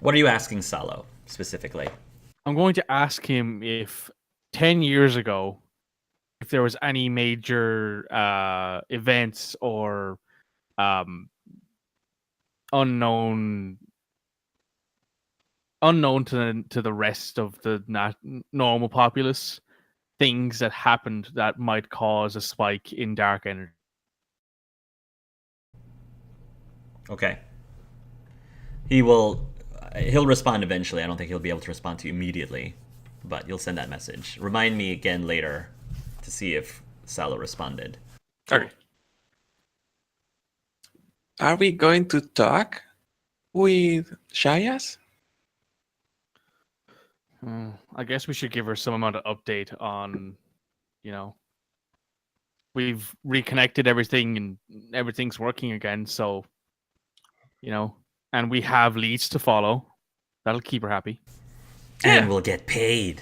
What are you asking Salo specifically? I'm going to ask him if 10 years ago, if there was any major events or um, unknown to the rest of the normal populace, things that happened that might cause a spike in dark energy. Okay. He'll respond eventually. I don't think he'll be able to respond to you immediately, but you'll send that message. Remind me again later to see if Salo responded. Okay. Are we going to talk with Shias? I guess we should give her some amount of update on, we've reconnected everything and everything's working again. So, and we have leads to follow. That'll keep her happy. And we'll get paid.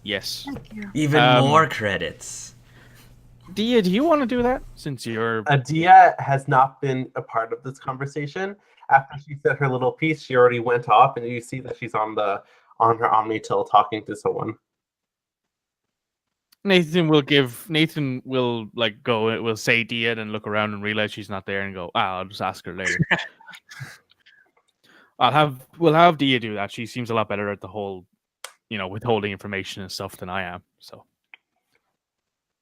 Yes. Even more credits. Dia, do you want to do that? Since you're... Dia has not been a part of this conversation. After she said her little piece, she already went off, and you see that she's on her Omnitil talking to someone. Nathan will will say Dia and look around and realize she's not there and go, I'll just ask her later. We'll have Dia do that. She seems a lot better at the whole, withholding information and stuff than I am. So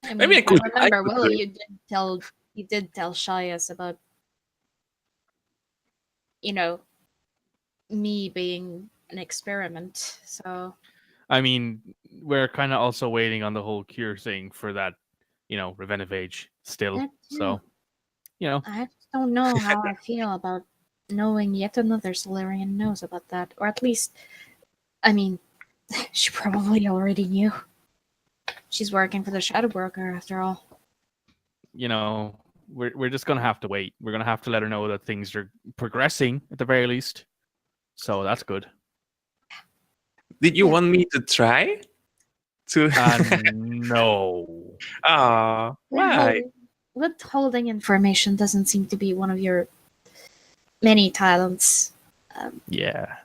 I mean, maybe I could remember. Well, you did tell Shias about, me being an experiment. So I mean, we're kind of also waiting on the whole cure thing for that, Revenivage still. So, I just don't know how I feel about knowing yet another Solarian knows about that. Or at least, I mean, she probably already knew. She's working for the Shadow Broker after all. We're just going to have to wait. We're going to have to let her know that things are progressing at the very least. So that's good. Did you want me to try? No. Why? Withholding information doesn't seem to be one of your many talents. Yeah.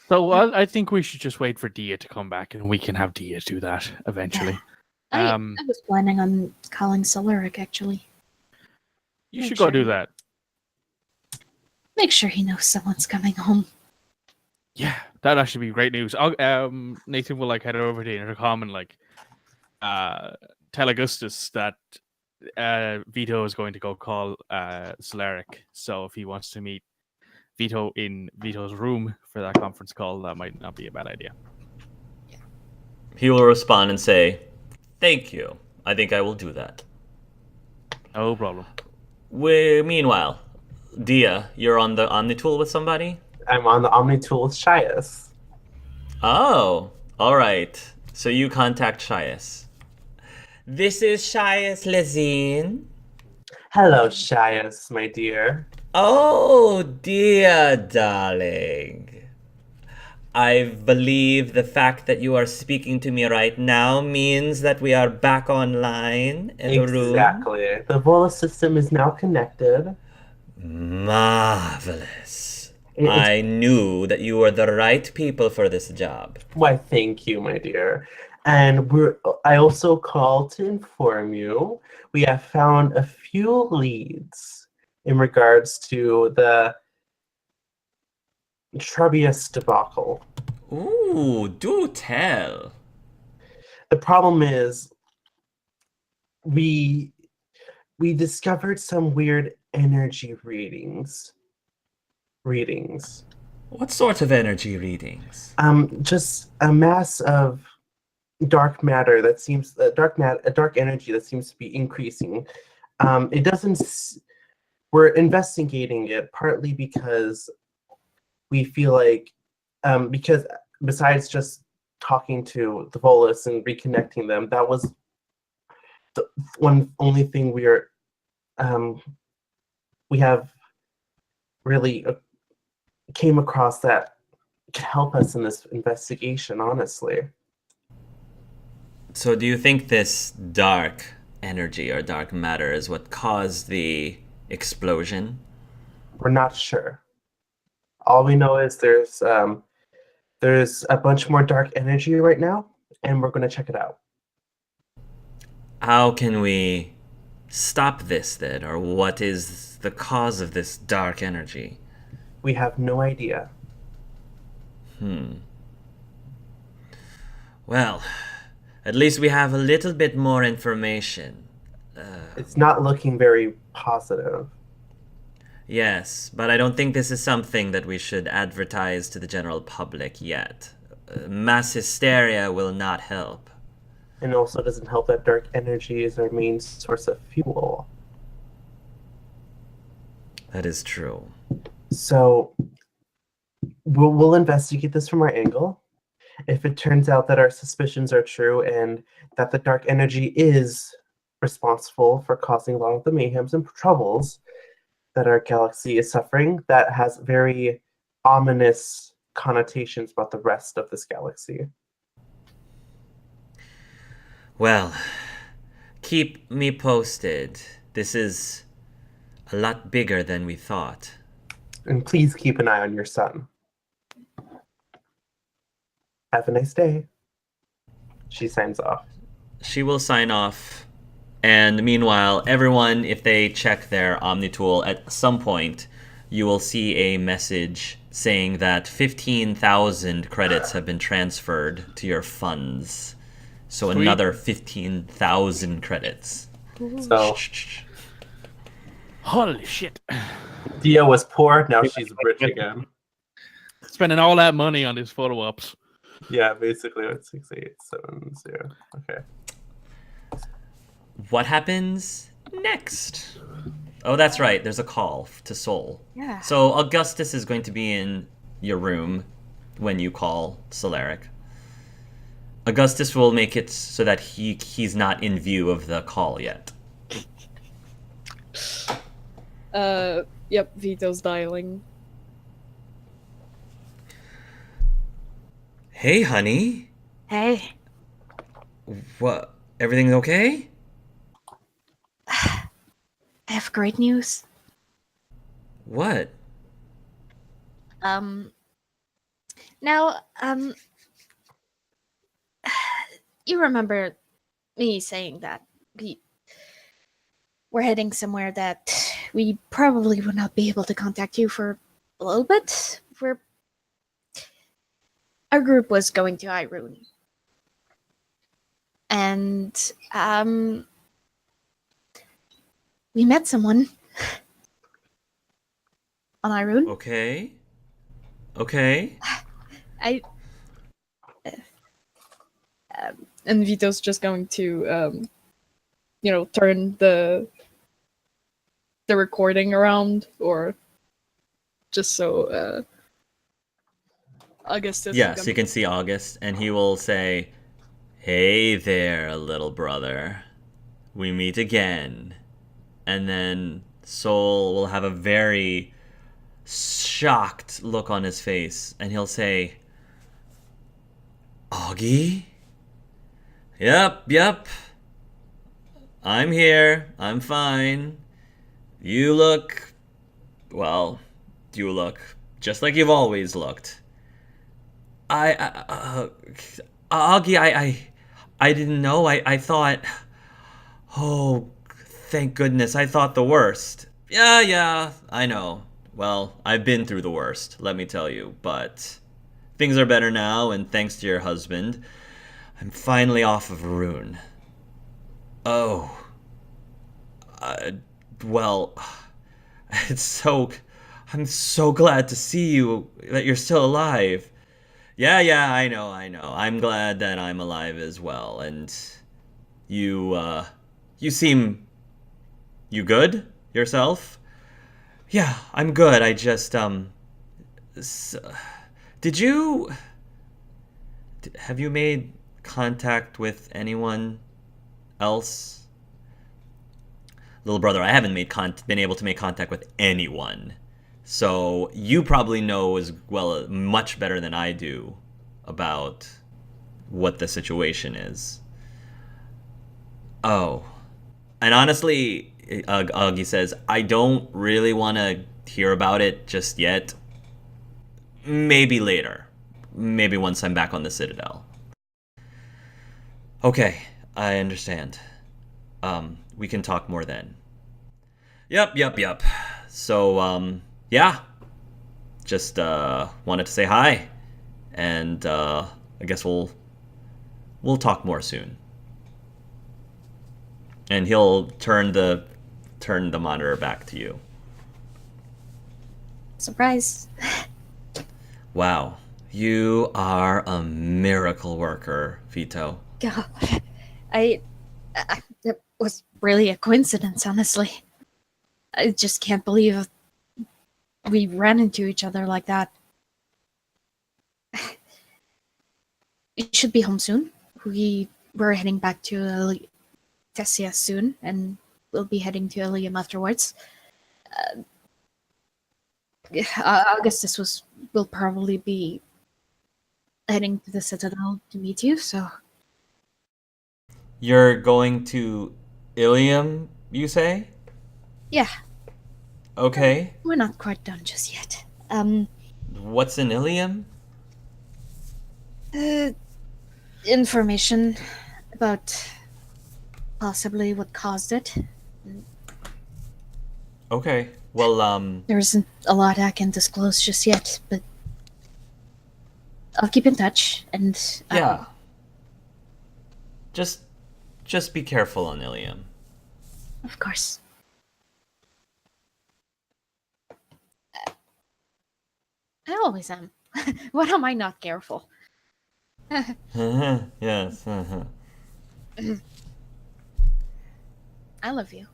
So I think we should just wait for Dia to come back, and we can have Dia do that eventually. I was planning on calling Solaric, actually. You should go do that. Make sure he knows someone's coming home. Yeah, that'd actually be great news. Nathan will head over to Intercom and tell Augustus that Vito is going to go call Solaric. So if he wants to meet Vito in Vito's room for that conference call, that might not be a bad idea. He will respond and say, "Thank you. I think I will do that." No problem. Meanwhile, Dia, you're on the Omnitool with somebody? I'm on the Omnitool with Shias. Oh, all right. So you contact Shias. This is Shias Lazeen. Hello, Shias, my dear. Oh, dear darling. I believe the fact that you are speaking to me right now means that we are back online in the room. Exactly. The Vola system is now connected. Marvelous. I knew that you were the right people for this job. Why, thank you, my dear. And I also called to inform you we have found a few leads in regards to the Trubius debacle. Ooh, do tell. The problem is we discovered some weird energy readings. What sort of energy readings? Just a mass of dark matter that seems dark energy that seems to be increasing. It doesn't. We're investigating it partly because we feel like because besides just talking to the Volus and reconnecting them, that was the only thing we have really came across that could help us in this investigation, honestly. So do you think this dark energy or dark matter is what caused the explosion? We're not sure. All we know is there's a bunch more dark energy right now, and we're going to check it out. How can we stop this then, or what is the cause of this dark energy? We have no idea. Well, at least we have a little bit more information. It's not looking very positive. Yes, but I don't think this is something that we should advertise to the general public yet. Mass hysteria will not help. And also doesn't help that dark energy is our main source of fuel. That is true. So we'll investigate this from our angle. If it turns out that our suspicions are true and that the dark energy is responsible for causing a lot of the mayhems and troubles that our galaxy is suffering, that has very ominous connotations about the rest of this galaxy. Well, keep me posted. This is a lot bigger than we thought. And please keep an eye on your son. Have a nice day. She signs off. She will sign off. And meanwhile, everyone, if they check their Omnitool at some point, you will see a message saying that 15,000 credits have been transferred to your funds. So Sweet. another 15,000 credits. So Holy shit. Dia was poor, now she's rich again. Spending all that money on these photo ops. Yeah, basically it's 6870. Okay. What happens next? Oh, that's right. There's a call to Sol. Yeah. So Augustus is going to be in your room when you call Solaric. Augustus will make it so that he's not in view of the call yet. Yep, Vito's dialing. Hey, honey. Hey, What? Everything okay? I have great news. What? Now, you remember me saying that we're heading somewhere that we probably would not be able to contact you for a little bit? Our group was going to Irune. And, we met someone on Irune. Okay. Okay. And Vito's just going to, turn the recording around, or just so Augustus. Yes, you can see August, and he will say, "Hey there, little brother. We meet again." And then Sol will have a very shocked look on his face, and he'll say, "Augie? Yep. I'm here. I'm fine. You look just like you've always looked. Augie, I didn't know. I thought, oh, thank goodness. I thought the worst. Yeah, I know. Well, I've been through the worst, let me tell you. But things are better now, and thanks to your husband, I'm finally off of Rune. Oh. Well, I'm so glad to see you, that you're still alive. Yeah, I know. I'm glad that I'm alive as well. And you seem, you good yourself? Yeah, I'm good. I just, have you made contact with anyone else? Little brother, I haven't been able to make contact with anyone. So you probably know as well, much better than I do, about what the situation is. Oh. And honestly, Augie says, I don't really want to hear about it just yet. maybe later. Maybe once I'm back on the Citadel. Okay, I understand. We can talk more then. Yep. So, yeah. Just, wanted to say hi. And, I guess we'll talk more soon. And he'll turn the monitor back to you. Surprise. Wow. You are a miracle worker, Vito. God, it was really a coincidence, honestly. I just can't believe we ran into each other like that. You should be home soon. We're heading back to Tessia soon, and we'll be heading to Ilium afterwards. Augustus will probably be heading to the Citadel to meet you, so... You're going to Ilium, you say? Yeah, Okay. we're not quite done just yet. What's in Ilium? Information about possibly what caused it. Okay. Well, There isn't a lot I can disclose just yet, but I'll keep in touch, and... yeah. Just be careful on Ilium. Of course. I always am. What am I not careful? Yes. I love you.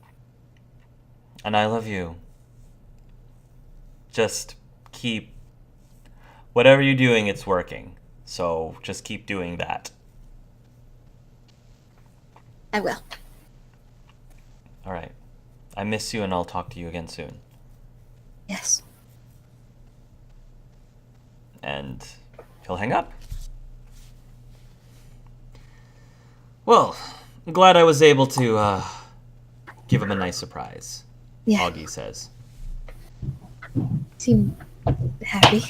And I love you. Just keep... Whatever you're doing, it's working. So just keep doing that. I will. All right. I miss you, and I'll talk to you again soon. Yes. And he'll hang up. Well, I'm glad I was able to give him a nice surprise. Yeah. Augie says. Seem happy.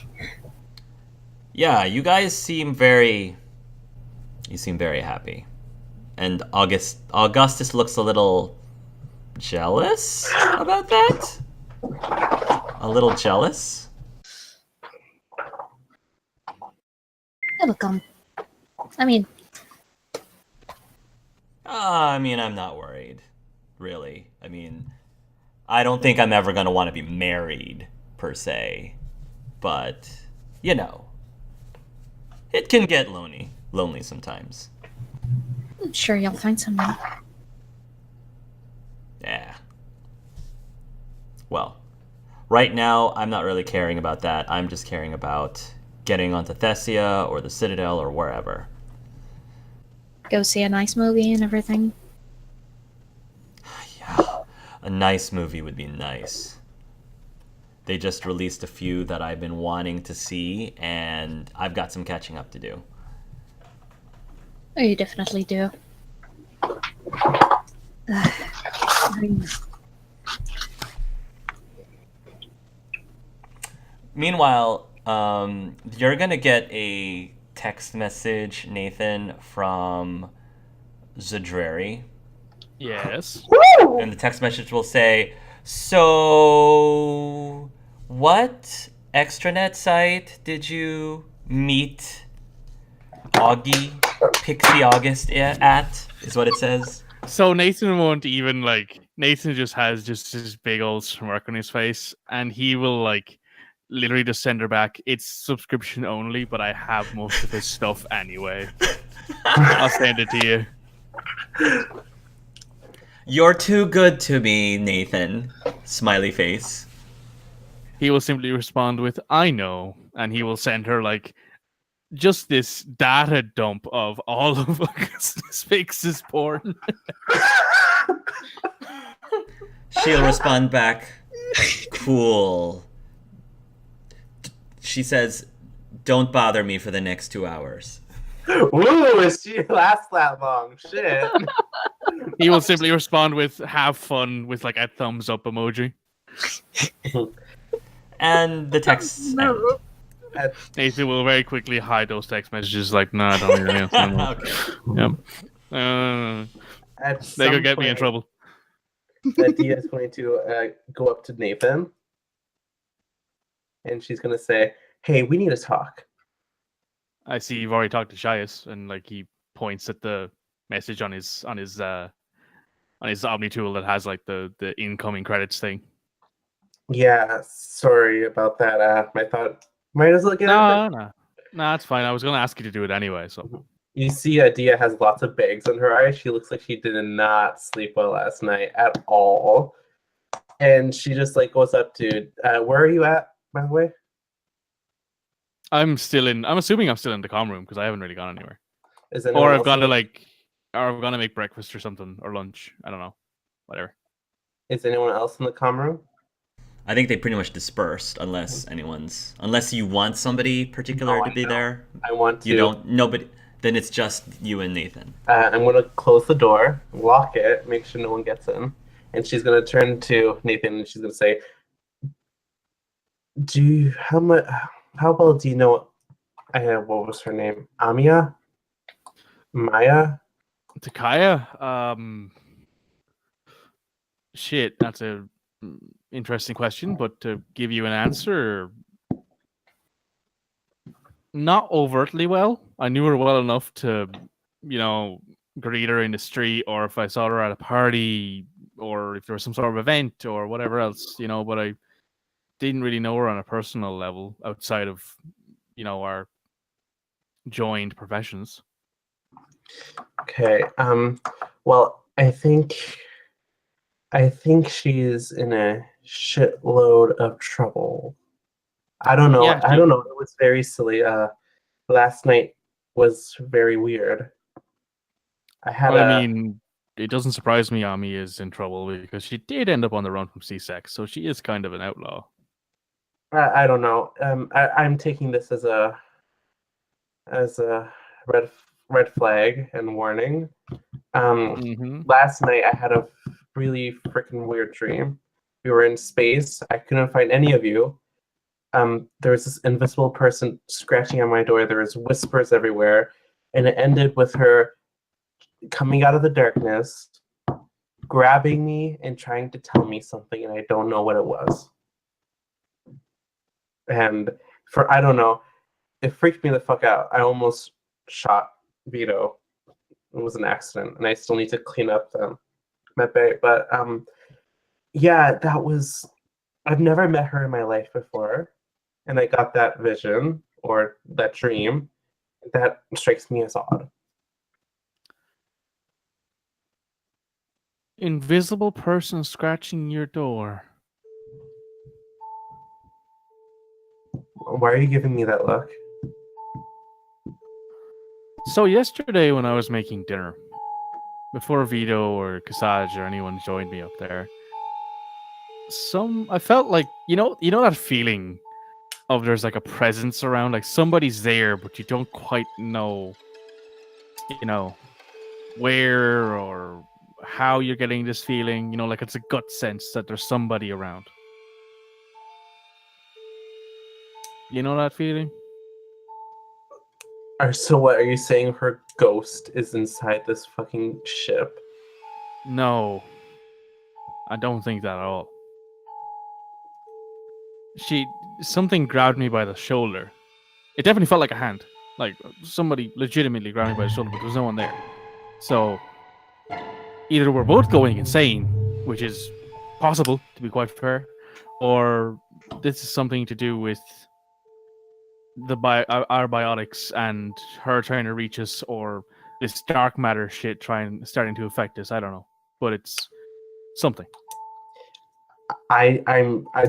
Yeah, you guys seem very... You seem very happy. And Augustus looks a little jealous about that? A little jealous? It'll come. I mean, I'm not worried. Really. I don't think I'm ever going to want to be married, per se. But, you know. It can get lonely sometimes. I'm sure you'll find someone. Yeah. Well, right now, I'm not really caring about that. I'm just caring about getting onto Thessia or the Citadel or wherever. Go see a nice movie and everything. Yeah, a nice movie would be nice. They just released a few that I've been wanting to see, and I've got some catching up to do. Oh, you definitely do. Meanwhile, you're gonna get a text message, Nathan, from Zadrari. Yes. And the text message will say, so what extranet site did you meet Augie, Pixie August at, is what it says. So Nathan won't even Nathan just has just this big old smirk on his face, and he will literally just send her back. It's subscription only, but I have most of his stuff anyway. I'll send it to you. You're too good to me, Nathan. Smiley face. He will simply respond with, I know, and he will send her just this data dump of all of Sphinx's porn. She'll respond back, cool. She says, don't bother me for the next 2 hours. Ooh, she lasts that long. Shit. He will simply respond with, have fun, with a thumbs up emoji. And the texts end. Nathan will very quickly hide those text messages. Like, no, I don't need anything anymore. Okay. Yep. At They some could get me in point, trouble. Dia is going to go up to Nathan, and she's going to say, "Hey, we need to talk." I see you've already talked to Shias, and like he points at the message on his Omni tool that has like the incoming credits thing. Yeah, sorry about that. I thought might as well get it. No, it's fine. I was gonna ask you to do it anyway. So You see, Dia has lots of bags in her eyes. She looks like she did not sleep well last night at all. And she just like goes up to, where are you at, by the way? I'm assuming I'm still in the comm room because I haven't really gone anywhere. Is anyone Or I've else gone in to the- or I've gone to make breakfast or something or lunch. I don't know, whatever. Is anyone else in the comm room? I think they pretty much dispersed unless you want somebody particular No, to I be know. there. I want to. You don't. Nobody. Then it's just you and Nathan. I'm going to close the door, lock it, make sure no one gets in. And she's going to turn to Nathan and she's going to say, how well do you know, what was her name? Amia? Maya? Takaya, shit, that's a interesting question, but to give you an answer, not overtly well. I knew her well enough to, greet her in the street, or if I saw her at a party, or if there was some sort of event or whatever else, but I didn't really know her on a personal level outside of, our joined professions. Okay. Well, I think she's in a shitload of trouble. I don't know. Yeah, I don't know. It was very silly. Last night was very weird. It doesn't surprise me Ami is in trouble because she did end up on the run from C-Sex, so she is kind of an outlaw. I don't know. I'm taking this as a red flag and warning. Last night I had a really freaking weird dream. We were in space. I couldn't find any of you. There was this invisible person scratching on my door. There was whispers everywhere, and it ended with her coming out of the darkness, grabbing me and trying to tell me something, and I don't know what it was. And I don't know, it freaked me the fuck out. I almost shot Vito. It was an accident, and I still need to clean up my bag. But yeah, I've never met her in my life before, and I got that vision or that dream. That strikes me as odd. Invisible person scratching your door. Why are you giving me that look? So yesterday when I was making dinner, before Vito or Kasaj or anyone joined me up there, I felt like you know that feeling of there's like a presence around, like somebody's there, but you don't quite know, where or how you're getting this feeling. Like it's a gut sense that there's somebody around. You know that feeling? So what are you saying? Her ghost is inside this fucking ship? No, I don't think that at all. Something grabbed me by the shoulder. It definitely felt like a hand. Like somebody legitimately grabbed me by the shoulder, but there was no one there. So either we're both going insane, which is possible, to be quite fair, or this is something to do with our biotics and her trying to reach us, or this dark matter shit starting to affect us. I don't know, but it's something. I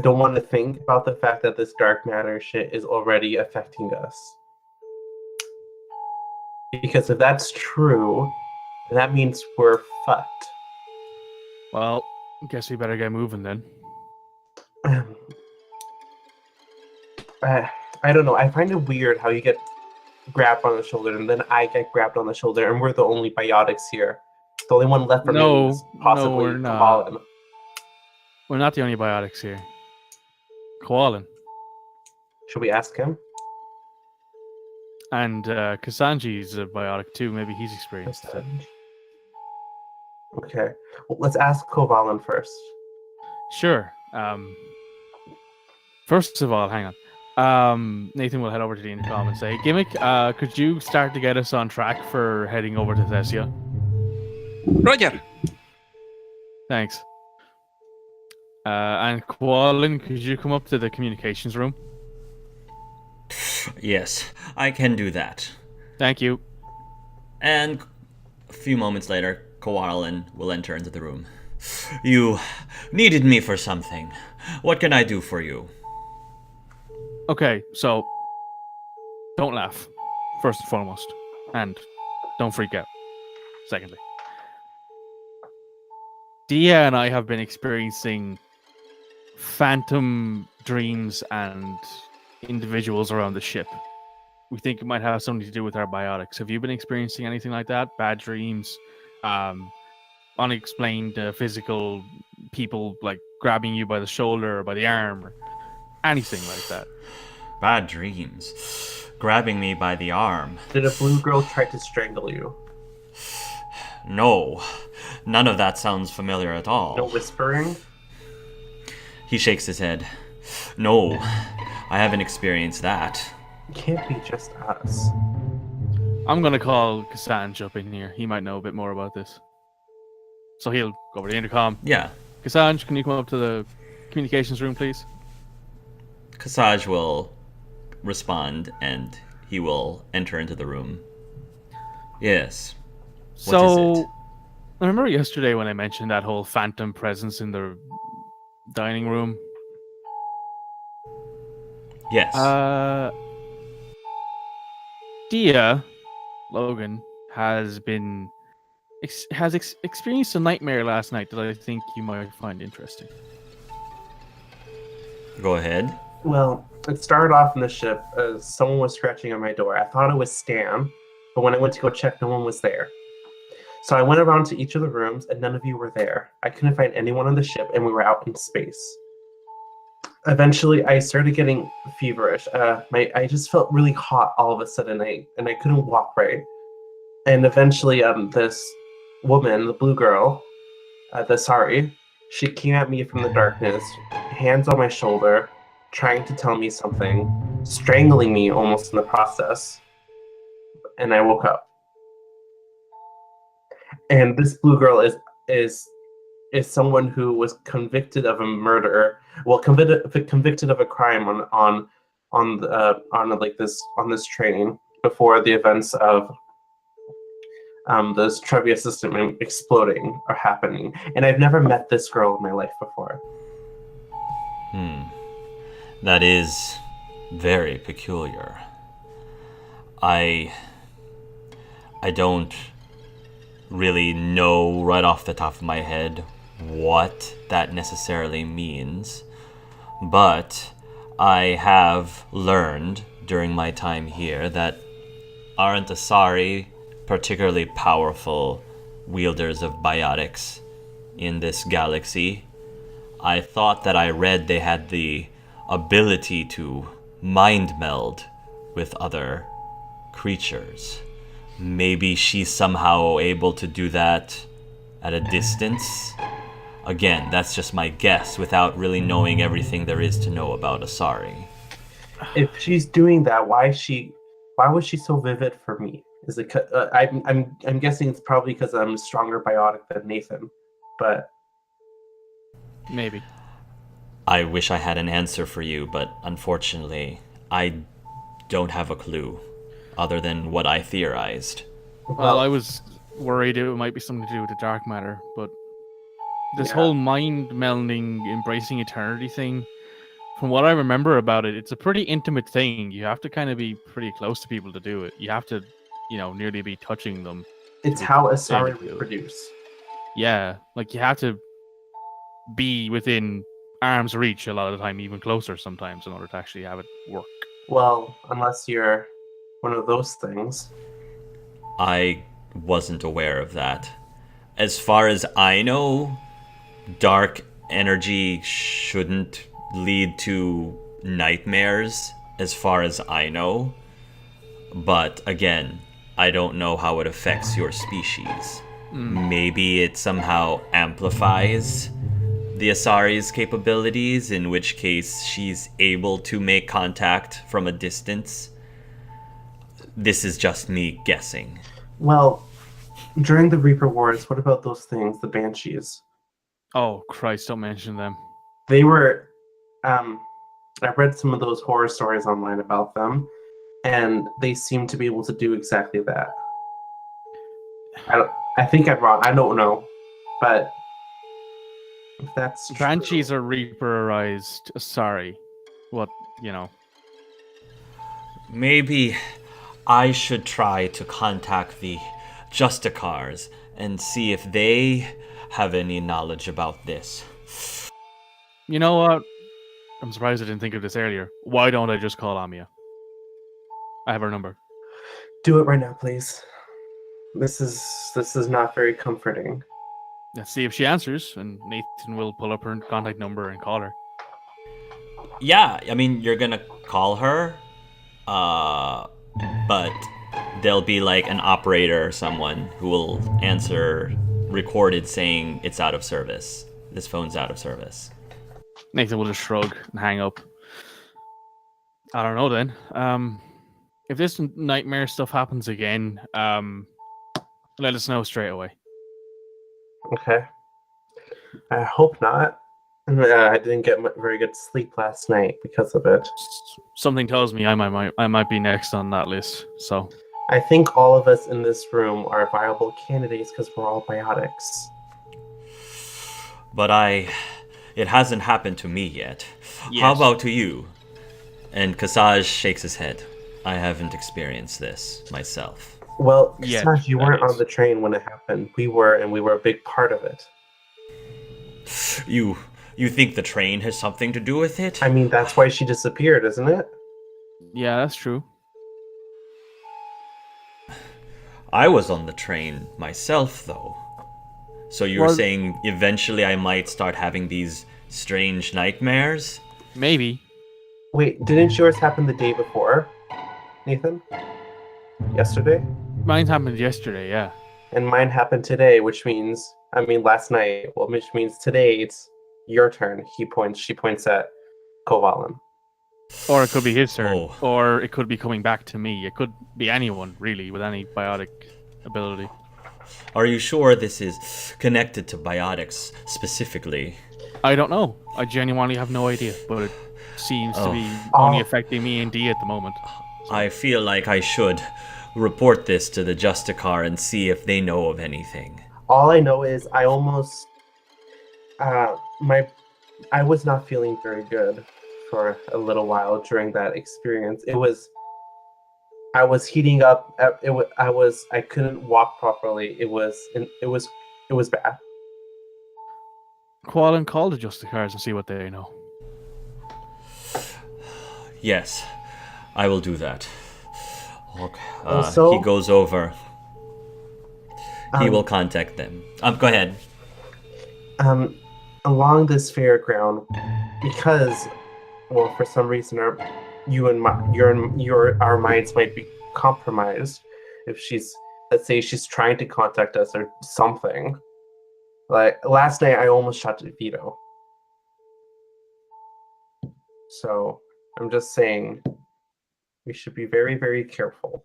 don't want to think about the fact that this dark matter shit is already affecting us. Because if that's true, that means we're fucked. Well, guess we better get moving then. I don't know. I find it weird how you get grabbed on the shoulder and then I get grabbed on the shoulder and we're the only biotics here. The only one left for me is possibly we're not. Koalin. We're not the only biotics here. Koalin. Should we ask him? And Kasanji's a biotic too. Maybe he's experienced it. Okay. Well, let's ask Kovalan first. Sure. First of all, hang on. Nathan will head over to the intercom and say, Gimmick, could you start to get us on track for heading over to Thessia? Roger. Thanks. And Koalin, could you come up to the communications room? Yes, I can do that. Thank you. And a few moments later, Koalin will enter into the room. You needed me for something. What can I do for you? Okay, so don't laugh, first and foremost. And don't freak out, secondly. Dia and I have been experiencing phantom dreams and individuals around the ship. We think it might have something to do with our biotics. Have you been experiencing anything like that? Bad dreams, unexplained physical people like grabbing you by the shoulder or by the arm, or anything like that? Bad dreams. Grabbing me by the arm. Did a blue girl try to strangle you? No. None of that sounds familiar at all. No whispering? He shakes his head. No, I haven't experienced that. It can't be just us. I'm gonna call Kasanj up in here. He might know a bit more about this. So he'll go over to the intercom. Yeah. Kasanj, can you come up to the communications room, please? Kasaj will respond and he will enter into the room. Yes. What is it? I remember yesterday when I mentioned that whole phantom presence in the dining room. Yes. Dia, Logan, has been experienced a nightmare last night that I think you might find interesting. Go ahead. Well, it started off in the ship as someone was scratching at my door. I thought it was Stan, but when I went to go check, no one was there. So I went around to each of the rooms, and none of you were there. I couldn't find anyone on the ship, and we were out in space. Eventually, I started getting feverish. I just felt really hot all of a sudden, and I couldn't walk right. And eventually, this woman, the blue girl, the Sari, she came at me from the darkness, hands on my shoulder, trying to tell me something, strangling me almost in the process. And I woke up. And this blue girl is someone who was convicted of a murder, well, convicted of a crime on this train before the events of this trivia system exploding are happening. And I've never met this girl in my life before. That is very peculiar. I don't really know right off the top of my head what that necessarily means, but I have learned during my time here that aren't Asari particularly powerful wielders of biotics in this galaxy. I thought that I read they had the ability to mind meld with other creatures. Maybe she's somehow able to do that at a distance. Again, that's just my guess without really knowing everything there is to know about Asari. If she's doing that, why was she so vivid for me? Is it? I'm guessing it's probably because I'm a stronger biotic than Nathan, but Maybe. I wish I had an answer for you, but unfortunately, I don't have a clue other than what I theorized. Well, I was worried it might be something to do with the dark matter, but this Yeah. whole mind melding, embracing eternity thing, from what I remember about it, it's a pretty intimate thing. You have to kind of be pretty close to people to do it. You have to, nearly be touching them. it's how Same Asari too. reproduce. Yeah, like you have to be within arm's reach a lot of the time, even closer sometimes, in order to actually have it work. Well, unless you're one of those things. I wasn't aware of that. As far as I know, dark energy shouldn't lead to nightmares, as far as I know. But again, I don't know how it affects your species. Maybe it somehow amplifies the Asari's capabilities, in which case she's able to make contact from a distance. This is just me guessing. Well, during the Reaper Wars, what about those things, the Banshees? Oh Christ! Don't mention them. They were, I read some of those horror stories online about them, and they seem to be able to do exactly that. I think I'm wrong. I don't know, but if that's Banshees true, are Reaperized. Sorry, what Maybe I should try to contact the Justicars and see if they have any knowledge about this. You know what? I'm surprised I didn't think of this earlier. Why don't I just call Amia? I have her number. do it right now, please. This is not very comforting. Let's see if she answers, and Nathan will pull up her contact number and call her. Yeah, I mean, you're gonna call her, but there'll be like an operator or someone who will answer recorded saying it's out of service. This phone's out of service. Nathan will just shrug and hang up. I don't know then. If this nightmare stuff happens again, let us know straight away. Okay. I hope not. I didn't get very good sleep last night because of it. Something tells me I might be next on that list. So I think all of us in this room are viable candidates because we're all biotics. But it hasn't happened to me yet. Yes. How about to you? And Kasaj shakes his head. I haven't experienced this myself. Well, Yeah, Kasaj, you that weren't is. on the train when it happened. We were, and we were a big part of it. You think the train has something to do with it? I mean, that's why she disappeared, isn't it? yeah, that's true. I was on the train myself, though. So you're Well- saying eventually I might start having these strange nightmares? Maybe. Wait, didn't yours happen the day before, Nathan? Yesterday? Mine happened yesterday, yeah. And mine happened today, which means, last night. Well, which means today it's your turn. She points at Kovalan. Or it could be his turn. Oh. Or it could be coming back to me. It could be anyone, really, with any biotic ability. Are you sure this is connected to biotics specifically? I don't know. I genuinely have no idea, but it seems to Oh. be only Oh. affecting me and D at the moment. I feel like I should report this to the Justicar and see if they know of anything. All I know is I almost, I was not feeling very good for a little while during that experience. I was heating up. I couldn't walk properly. It was bad. Call the Justicars and see what they know. Yes, I will do that. Okay. Also- He goes over. He Um, will contact them. Go ahead. Along this fairground, because, well, for some reason, our minds might be compromised if let's say she's trying to contact us or something. Like last night, I almost shot Vito. So I'm just saying, we should be very, very careful.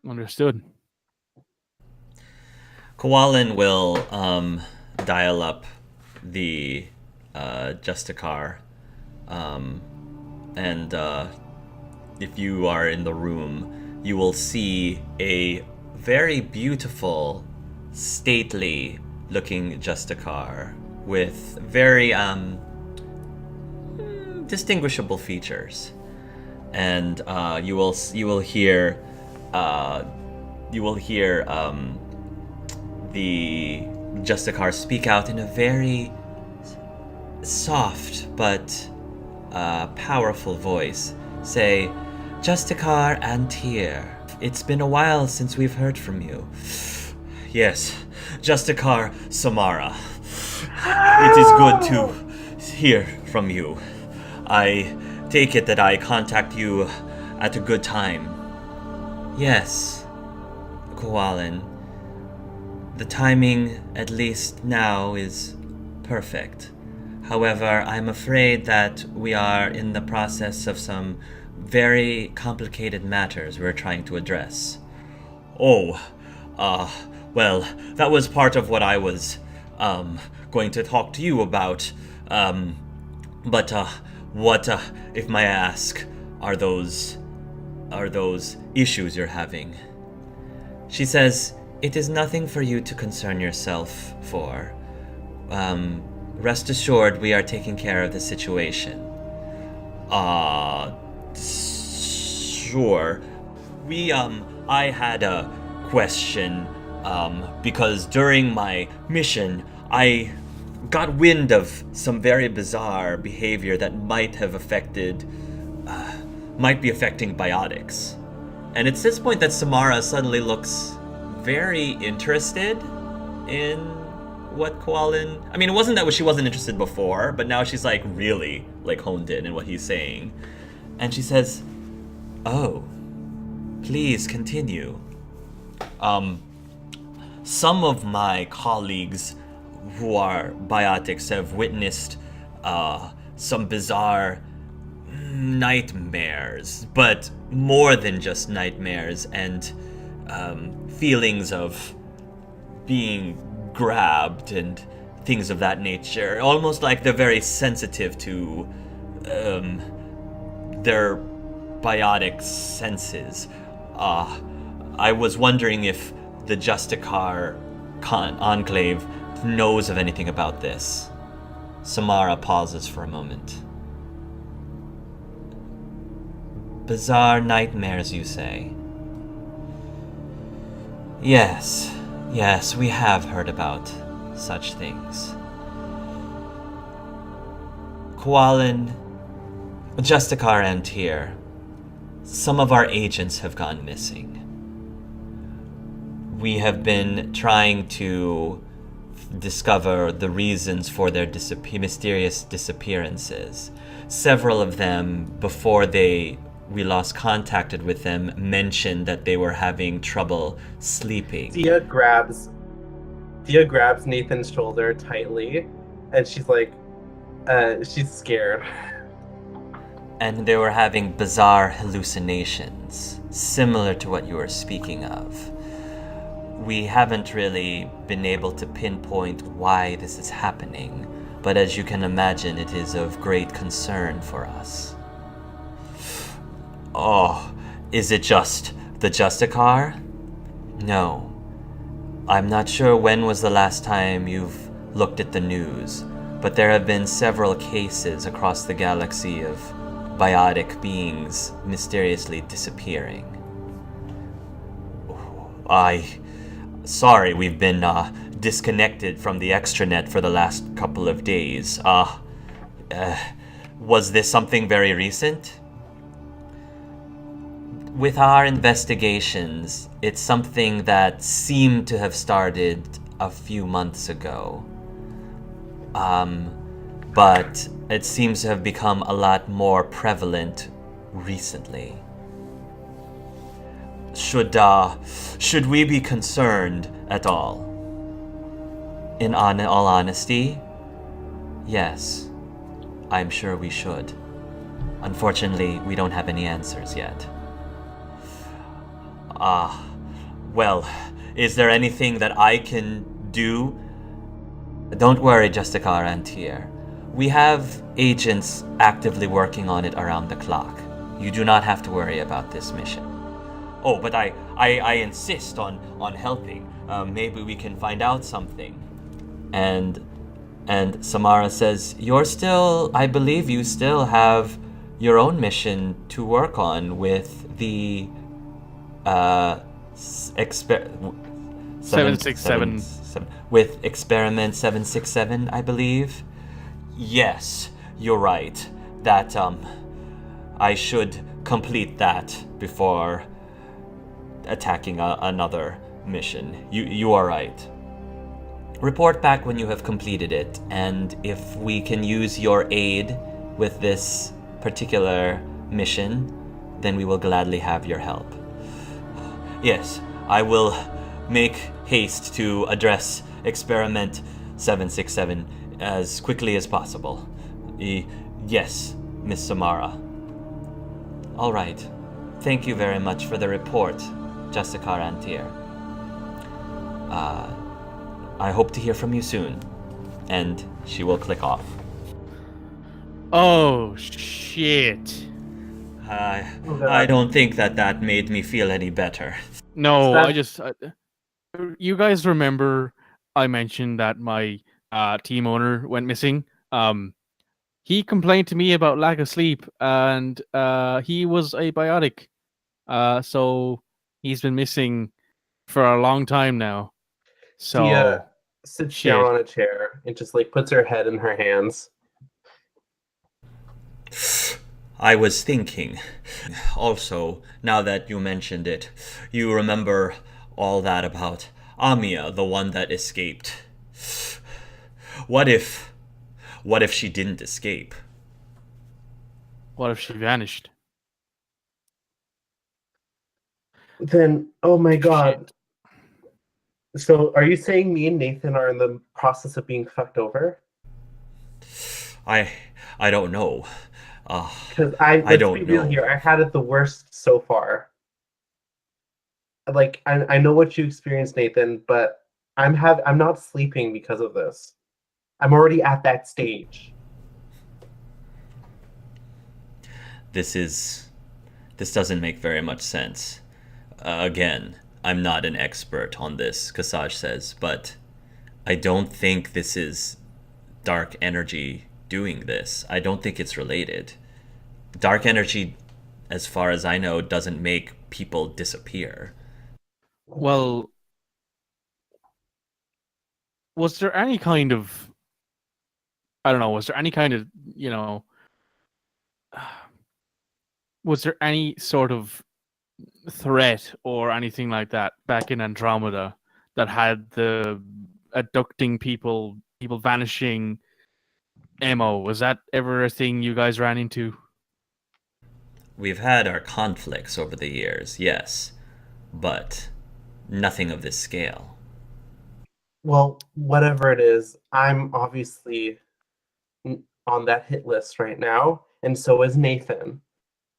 Understood. Koalin will dial up the Justicar, and if you are in the room, you will see a very beautiful, stately-looking Justicar with very distinguishable features, and you will hear the Justicar speak out in a very soft but powerful voice. Say, Justicar Antir, it's been a while since we've heard from you. Yes, Justicar Samara. It is good to hear from you. I take it that I contact you at a good time. Yes, Koalin. The timing, at least now, is perfect. However, I'm afraid that we are in the process of some very complicated matters we're trying to address. Oh, well, that was part of what I was, going to talk to you about. But, what, if may I ask, are those issues you're having? She says, it is nothing for you to concern yourself for. Rest assured, we are taking care of the situation. Sure. I had a question, because during my mission, I got wind of some very bizarre behavior that might be affecting biotics. And it's this point that Samara suddenly looks very interested in what Koalin... I mean, it wasn't that she wasn't interested before, but now she's like really like honed in what he's saying. And she says, "Oh, please continue. Some of my colleagues who are biotics have witnessed some bizarre nightmares, but more than just nightmares, and feelings of being grabbed and things of that nature. Almost like they're very sensitive to their biotic senses. I was wondering if the Justicar Enclave knows of anything about this." Samara pauses for a moment. Bizarre nightmares, you say? Yes, we have heard about such things. Koalin, Justicar and here, some of our agents have gone missing. We have been trying to discover the reasons for their mysterious disappearances. Several of them, before we lost contact with them, mentioned that they were having trouble sleeping. Thea grabs Nathan's shoulder tightly, and she's like, she's scared. And they were having bizarre hallucinations, similar to what you were speaking of. We haven't really been able to pinpoint why this is happening, but as you can imagine, it is of great concern for us. Oh, is it just the Justicar? No. I'm not sure when was the last time you've looked at the news, but there have been several cases across the galaxy of biotic beings mysteriously disappearing. Sorry, we've been disconnected from the extranet for the last couple of days. Was this something very recent? With our investigations, it's something that seemed to have started a few months ago. But it seems to have become a lot more prevalent recently. Should we be concerned at all? In all honesty, yes, I'm sure we should. Unfortunately, we don't have any answers yet. Well, is there anything that I can do? Don't worry, Justicar Antier. We have agents actively working on it around the clock. You do not have to worry about this mission. Oh, but I insist on helping. Maybe we can find out something. And Samara says, I believe you still have your own mission to work on with the 767. With Experiment 767, I believe. Yes, you're right. That I should complete that before attacking another mission. You are right. Report back when you have completed it, and if we can use your aid with this particular mission, then we will gladly have your help. Yes, I will make haste to address Experiment 767 as quickly as possible. Yes, Miss Samara. All right. Thank you very much for the report, Justicar Antier. I hope to hear from you soon. And she will click off. Oh shit! I don't think that made me feel any better. No, That- I just. You guys remember I mentioned that my team owner went missing? He complained to me about lack of sleep, and he was a biotic. So he's been missing for a long time now. So Dia sits shit. down on a chair and just like puts her head in her hands. I was thinking. Also, now that you mentioned it, you remember all that about Amia, the one that escaped. What if she didn't escape? What if she vanished? Then, oh my god. So, are you saying me and Nathan are in the process of being fucked over? I don't know. Because let's don't be real know. here. I had it the worst so far. Like, I know what you experienced, Nathan, but I'm not sleeping because of this. I'm already at that stage. This doesn't make very much sense. Again, I'm not an expert on this, Kasaj says, but I don't think this is dark energy doing this. I don't think it's related. Dark energy, as far as I know, doesn't make people disappear. Well, was there any kind of, I don't know, was there any kind of, was there any sort of threat or anything like that back in Andromeda that had the abducting people vanishing MO? Was that ever a thing you guys ran into? We've had our conflicts over the years, yes, but nothing of this scale. Well, whatever it is, I'm obviously on that hit list right now, and so is Nathan.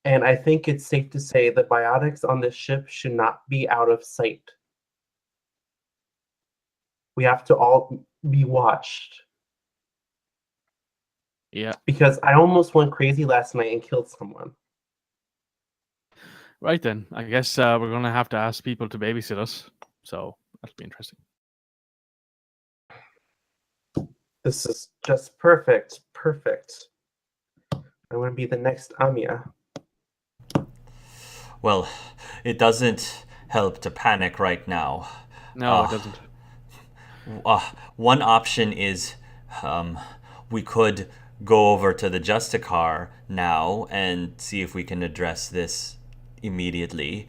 And I think it's safe to say that biotics on this ship should not be out of sight. We have to all be watched. Yeah. Because I almost went crazy last night and killed someone. Right then. I guess we're going to have to ask people to babysit us. So that'll be interesting. This is just perfect. Perfect. I'm going to be the next Amia. Well, it doesn't help to panic right now. No, it doesn't. One option is we could go over to the Justicar now and see if we can address this immediately.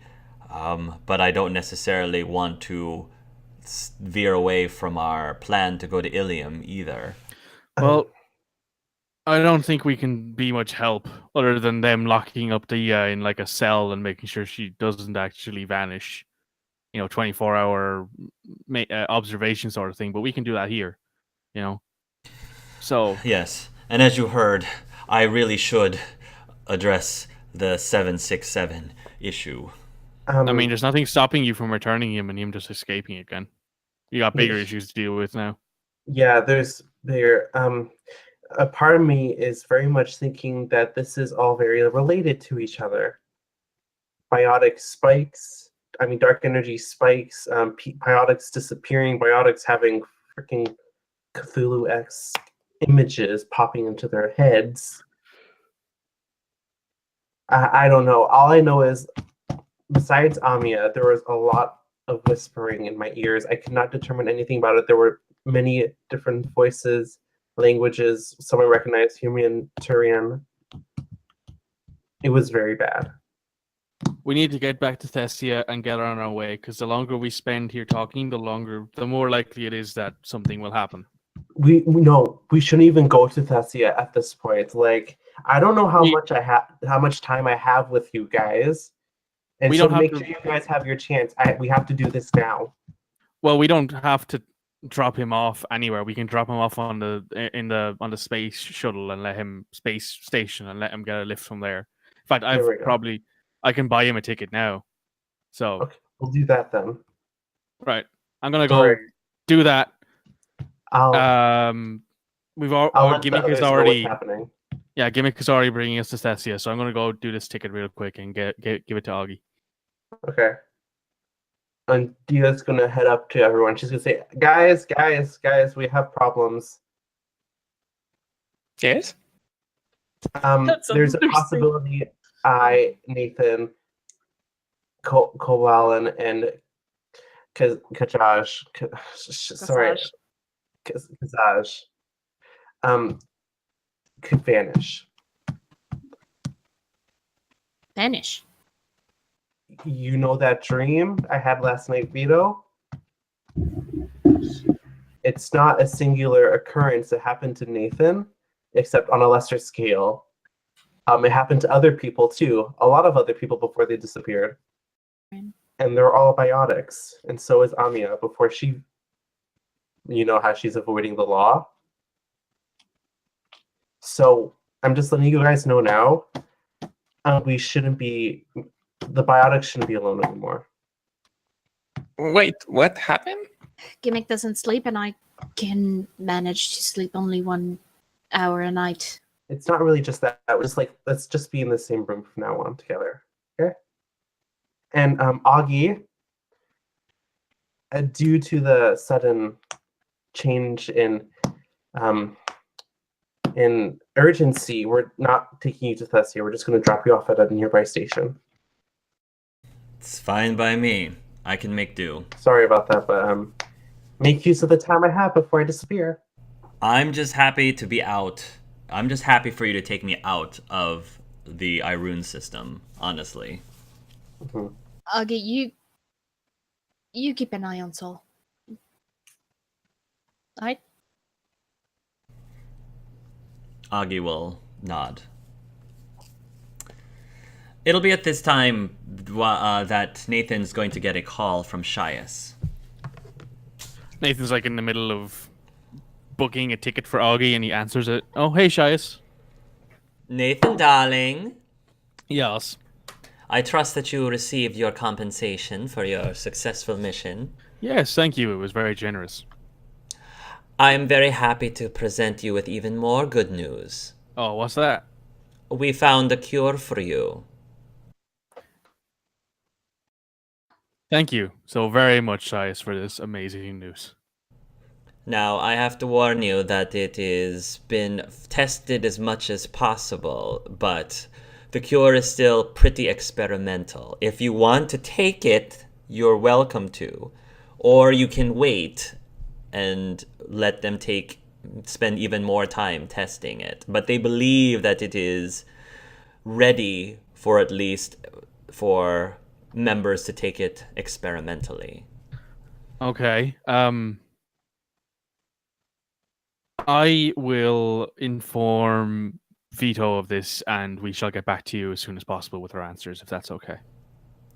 But I don't necessarily want to veer away from our plan to go to Ilium either. Well, I don't think we can be much help other than them locking up Dia in like a cell and making sure she doesn't actually vanish. 24-hour observation sort of thing. But we can do that here, So yes, and as you heard, I really should address the 767 issue. I mean, there's nothing stopping you from returning him and him just escaping again. You got bigger issues to deal with now. Yeah, a part of me is very much thinking that this is all very related to each other. Biotic spikes, dark energy spikes, biotics disappearing, biotics having freaking Cthulhu-esque images popping into their heads. I don't know. All I know is, besides Amia, there was a lot of whispering in my ears. I could not determine anything about it. There were many different voices, languages. Some I recognized, Human, Turian. It was very bad. We need to get back to Thessia and get on our way, because the longer we spend here talking, the more likely it is that something will happen. We shouldn't even go to Thessia at this point. Like, I don't know how much time I have with you guys, And We so don't have make to- sure you guys have your chance. We have to do this now. Well, we don't have to drop him off anywhere. We can drop him off on the space shuttle and let him space station and let him get a lift from there. In fact, There we go. I can buy him a ticket now. So Okay, we'll do that then. right, I'm gonna Sorry. go do that. I'll We've all let the Gimmick others is know what's already happening. Gimmick is already bringing us to Thessia, so I'm gonna go do this ticket real quick and give it to Augie. Okay. And Dia's gonna head up to everyone. She's gonna say, guys, we have problems. Yes? That's There's a interesting. possibility Nathan, Kowalan, and Kajaj, sorry, Kazaj, could vanish. Vanish. You know that dream I had last night, Vito? It's not a singular occurrence. It happened to Nathan, except on a lesser scale. It happened to other people too, a lot of other people before they disappeared. And they're all biotics, and so is Amia before she, you know how she's avoiding the law. So I'm just letting you guys know now, the biotics shouldn't be alone anymore. Wait, what happened? Gimmick doesn't sleep, and I can manage to sleep only 1 hour a night. It's not really just that. It was like, let's just be in the same room from now on together. Okay? And Augie, due to the sudden change in urgency, we're not taking you to Thessia. We're just going to drop you off at a nearby station. It's fine by me. I can make do. Sorry about that, but make use of the time I have before I disappear. I'm just happy to be out. I'm just happy for you to take me out of the Irune system, honestly. Mhm. Augie, you keep an eye on Sol. Alright? Augie will nod. It'll be at this time that Nathan's going to get a call from Shias. Nathan's like in the middle of booking a ticket for Augie, and he answers it. Oh, hey, Shias. Nathan, darling. Yes. I trust that you received your compensation for your successful mission. Yes, thank you. It was very generous. I am very happy to present you with even more good news. Oh, what's that? We found a cure for you. Thank you so very much, Shias, for this amazing news. Now, I have to warn you that it has been tested as much as possible, but the cure is still pretty experimental. If you want to take it, you're welcome to. Or you can wait and let them spend even more time testing it. But they believe that it is ready for at least for members to take it experimentally. Okay. I will inform Vito of this, and we shall get back to you as soon as possible with our answers, if that's okay.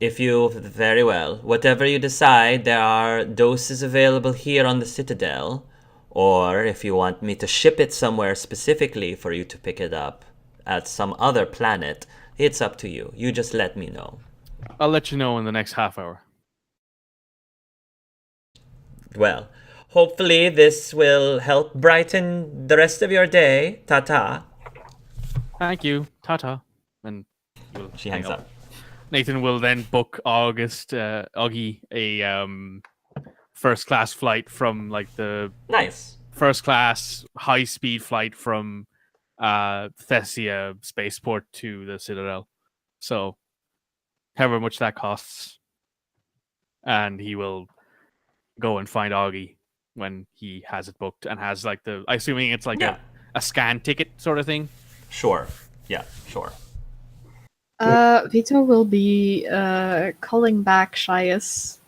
Very well. Whatever you decide, there are doses available here on the Citadel. Or if you want me to ship it somewhere specifically for you to pick it up at some other planet, it's up to you. You just let me know. I'll let you know in the next half hour. Well, hopefully this will help brighten the rest of your day. Ta-ta. Thank you. Ta-ta. And She hangs up. Nathan will then book Augie a first class flight from the Nice. first class high speed flight from Thessia spaceport to the Citadel. So however much that costs. And he will go and find Augie when he has it booked and has assuming it's a scan ticket sort of thing. Sure. Yeah, sure. Vito will be calling back Shias.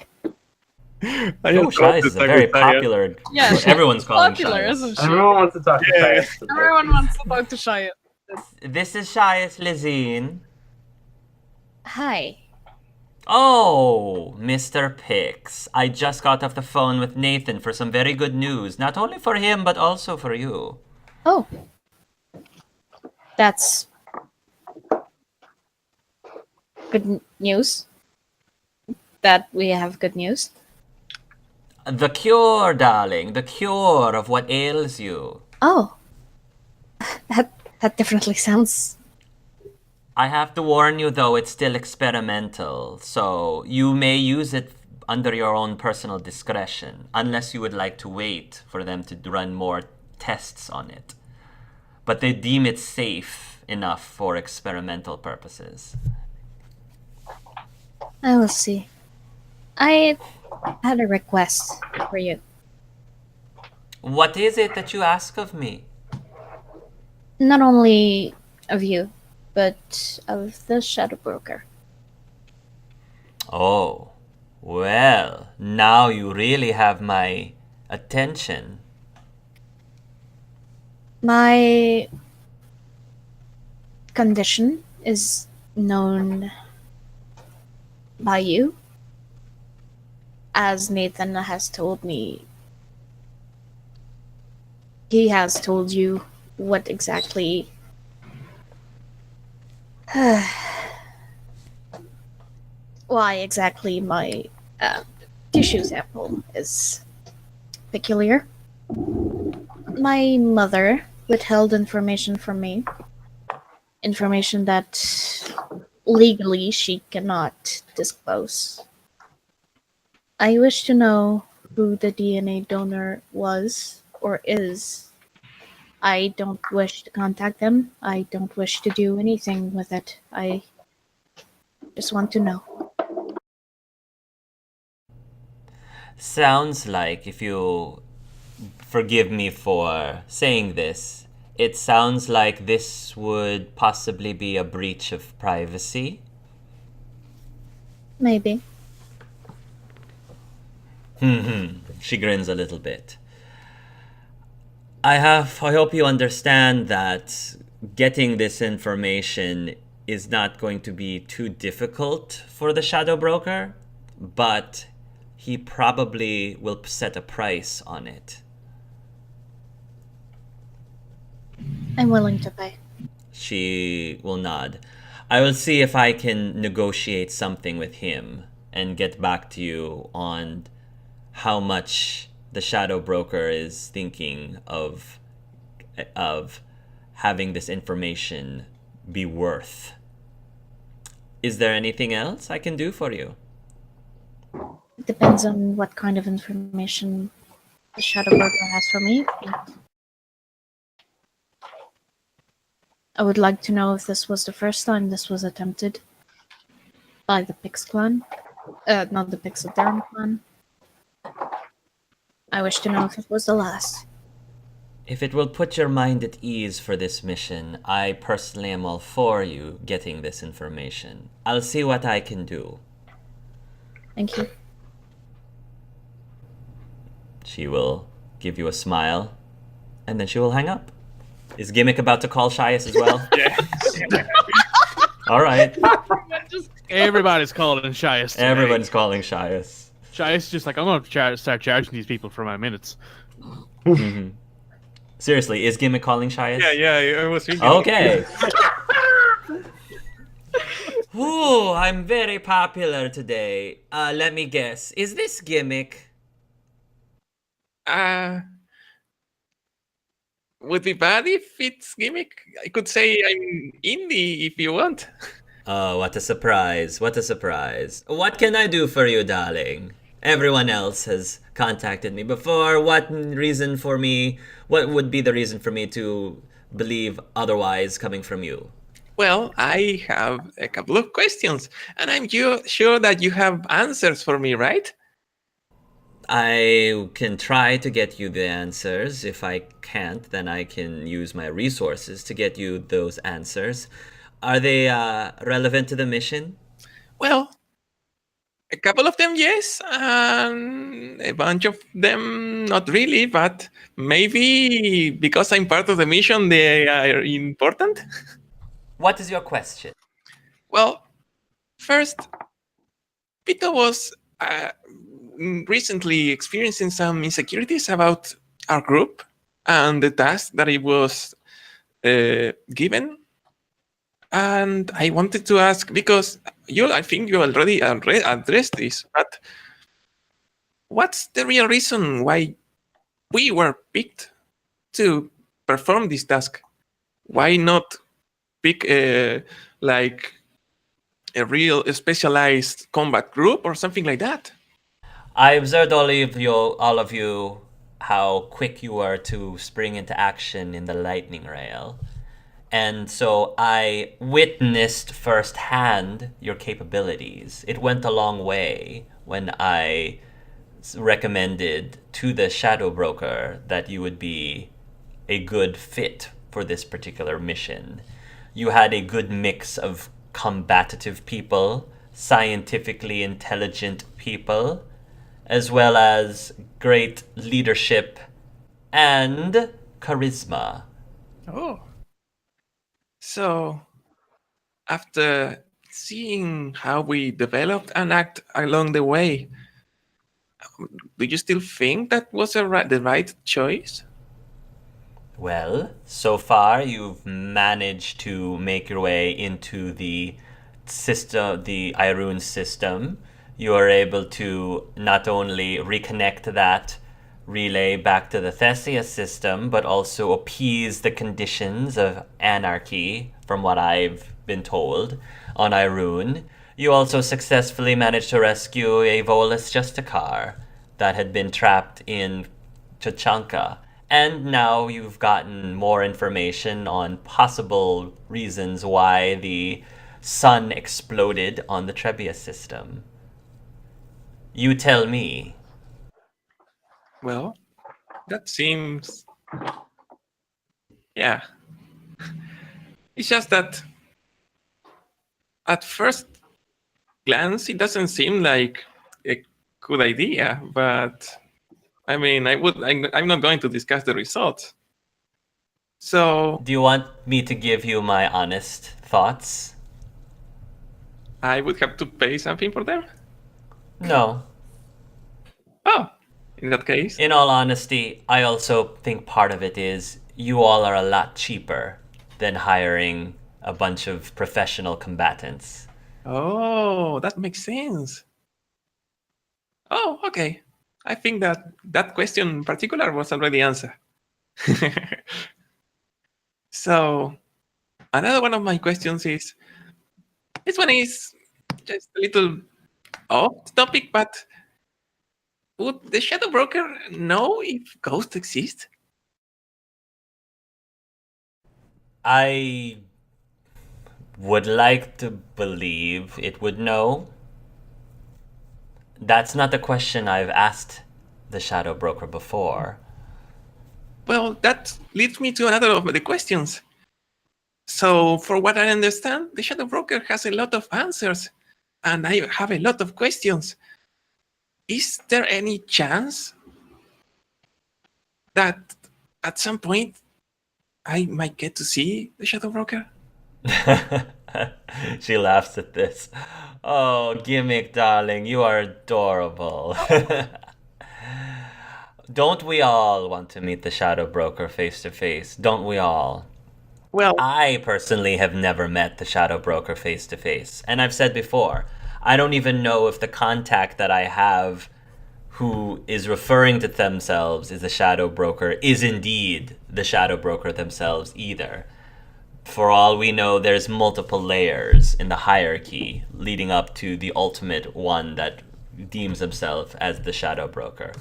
Shias is a very popular. Yeah, she's everyone's calling popular, Shias. isn't she? Everyone wants to talk to Shias. Everyone wants to talk to Shias. This is Shias Lazeen. Hi. Oh, Mr. Pix. I just got off the phone with Nathan for some very good news, not only for him, but also for you. Oh. That's good news. That we have good news. The cure, darling, the cure of what ails you. Oh. That definitely sounds... I have to warn you, though, it's still experimental, so you may use it under your own personal discretion, unless you would like to wait for them to run more tests on it. But they deem it safe enough for experimental purposes. I will see. I had a request for you. What is it that you ask of me? Not only of you, but of the Shadow Broker. Oh, well, now you really have my attention. My condition is known by you, as Nathan has told me. He has told you what exactly why exactly my tissue sample is peculiar. My mother withheld information from me, information that legally she cannot disclose. I wish to know who the DNA donor was or is. I don't wish to contact them. I don't wish to do anything with it. I just want to know. Sounds like, if you forgive me for saying this, it sounds like this would possibly be a breach of privacy. Maybe. She grins a little bit. I hope you understand that getting this information is not going to be too difficult for the Shadow Broker, but he probably will set a price on it. I'm willing to pay. She will nod. I will see if I can negotiate something with him and get back to you on how much the Shadow Broker is thinking of having this information be worth. Is there anything else I can do for you? It depends on what kind of information the Shadow Broker has for me. I would like to know if this was the first time this was attempted by the Pix clan. Not the Pixeldaran clan. I wish to know if it was the last. If it will put your mind at ease for this mission, I personally am all for you getting this information. I'll see what I can do. Thank you. She will give you a smile, and then she will hang up. Is Gimmick about to call Shias as well? Yeah. All right. Everybody's calling Shias today. Everyone's calling Shias. Shias just like, I'm going to start charging these people for my minutes. Mhm. Seriously, is Gimmick calling Shias? Yeah, I was thinking. Okay. Ooh, I'm very popular today. Let me guess. Is this Gimmick? Would be bad if it's gimmick. I could say I'm indie if you want. Oh, what a surprise. What a surprise. What can I do for you, darling? Everyone else has contacted me before. What would be the reason for me to believe otherwise coming from you? Well, I have a couple of questions, and I'm sure that you have answers for me, right? I can try to get you the answers. If I can't, then I can use my resources to get you those answers. Are they relevant to the mission? Well, a couple of them, yes, and a bunch of them, not really, but maybe because I'm part of the mission, they are important. What is your question? Well, first, Vito was recently experiencing some insecurities about our group and the task that it was given. And I wanted to ask, because I think you already addressed this, but what's the real reason why we were picked to perform this task? Why not pick like a real specialized combat group or something like that? I observed all of you, how quick you were to spring into action in the lightning rail. And so I witnessed firsthand your capabilities. It went a long way when I recommended to the Shadow Broker that you would be a good fit for this particular mission. You had a good mix of combative people, scientifically intelligent people, as well as great leadership and charisma. Oh. So, after seeing how we developed and act along the way, do you still think that was the right choice? Well, so far you've managed to make your way into the system, the Irune system. You are able to not only reconnect that relay back to the Theseus system, but also appease the conditions of anarchy, from what I've been told, on Irune. You also successfully managed to rescue a Volus Justicar that had been trapped in Tachanka. And now you've gotten more information on possible reasons why the sun exploded on the Trebia system. You tell me. Well, that seems... Yeah. It's just that at first glance, it doesn't seem like a good idea, but I mean, I'm not going to discuss the results. So Do you want me to give you my honest thoughts? I would have to pay something for them? No. Oh, in that case. In all honesty, I also think part of it is you all are a lot cheaper than hiring a bunch of professional combatants. Oh, that makes sense. Oh, okay. I think that question in particular was already answered. So, another one of my questions is, this one is just a little off topic, but would the Shadow Broker know if ghosts exist? I would like to believe it would know. That's not the question I've asked the Shadow Broker before. Well, that leads me to another of the questions. So, for what I understand, the Shadow Broker has a lot of answers, and I have a lot of questions. Is there any chance that at some point I might get to see the Shadow Broker? She laughs at this. Oh, gimmick, darling, you are adorable. Don't we all want to meet the Shadow Broker face to face? Don't we all? Well, I personally have never met the Shadow Broker face to face. And I've said before, I don't even know if the contact that I have who is referring to themselves as the Shadow Broker is indeed the Shadow Broker themselves either. For all we know, there's multiple layers in the hierarchy leading up to the ultimate one that deems himself as the Shadow Broker.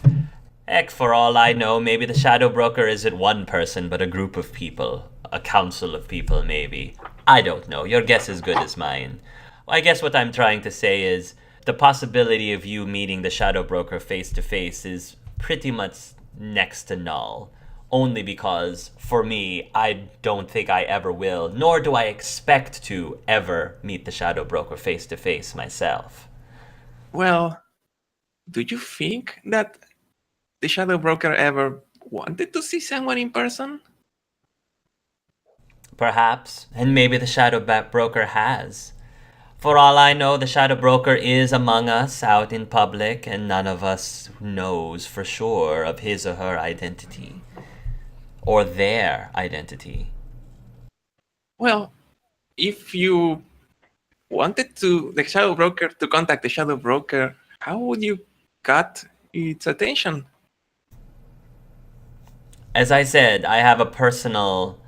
Heck, for all I know, maybe the Shadow Broker isn't one person, but a group of people. A council of people, maybe. I don't know. Your guess is good as mine. I guess what I'm trying to say is the possibility of you meeting the Shadow Broker face to face is pretty much next to null. Only because, for me, I don't think I ever will, nor do I expect to ever meet the Shadow Broker face to face myself. well, do you think that the Shadow Broker ever wanted to see someone in person? Perhaps, and maybe the Shadow Broker has. For all I know, the Shadow Broker is among us out in public, and none of us knows for sure of his or her identity. Or their identity. Well, if you wanted the Shadow Broker to contact the Shadow Broker, how would you got its attention? As I said, I have a personal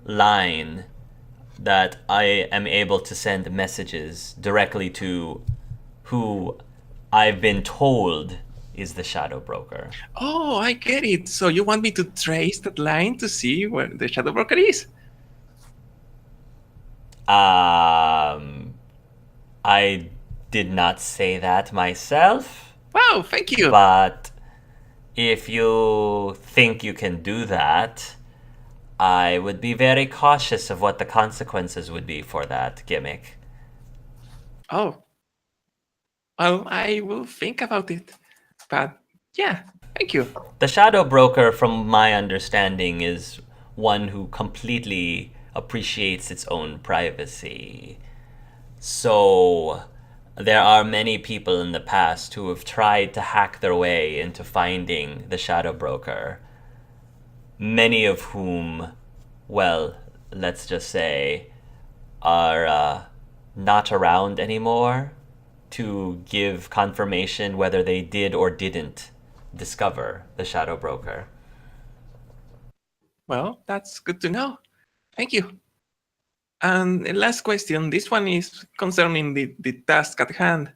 line that I am able to send messages directly to who I've been told is the Shadow Broker. Oh, I get it. So you want me to trace that line to see where the Shadow Broker is? I did not say that myself, Wow, thank you. but if you think you can do that, I would be very cautious of what the consequences would be for that gimmick. Oh. Well, I will think about it. But yeah, thank you. The Shadow Broker, from my understanding, is one who completely appreciates its own privacy. So, there are many people in the past who have tried to hack their way into finding the Shadow Broker. Many of whom, well, let's just say, are not around anymore to give confirmation whether they did or didn't discover the Shadow Broker. Well, that's good to know. Thank you. And the last question, this one is concerning the task at hand.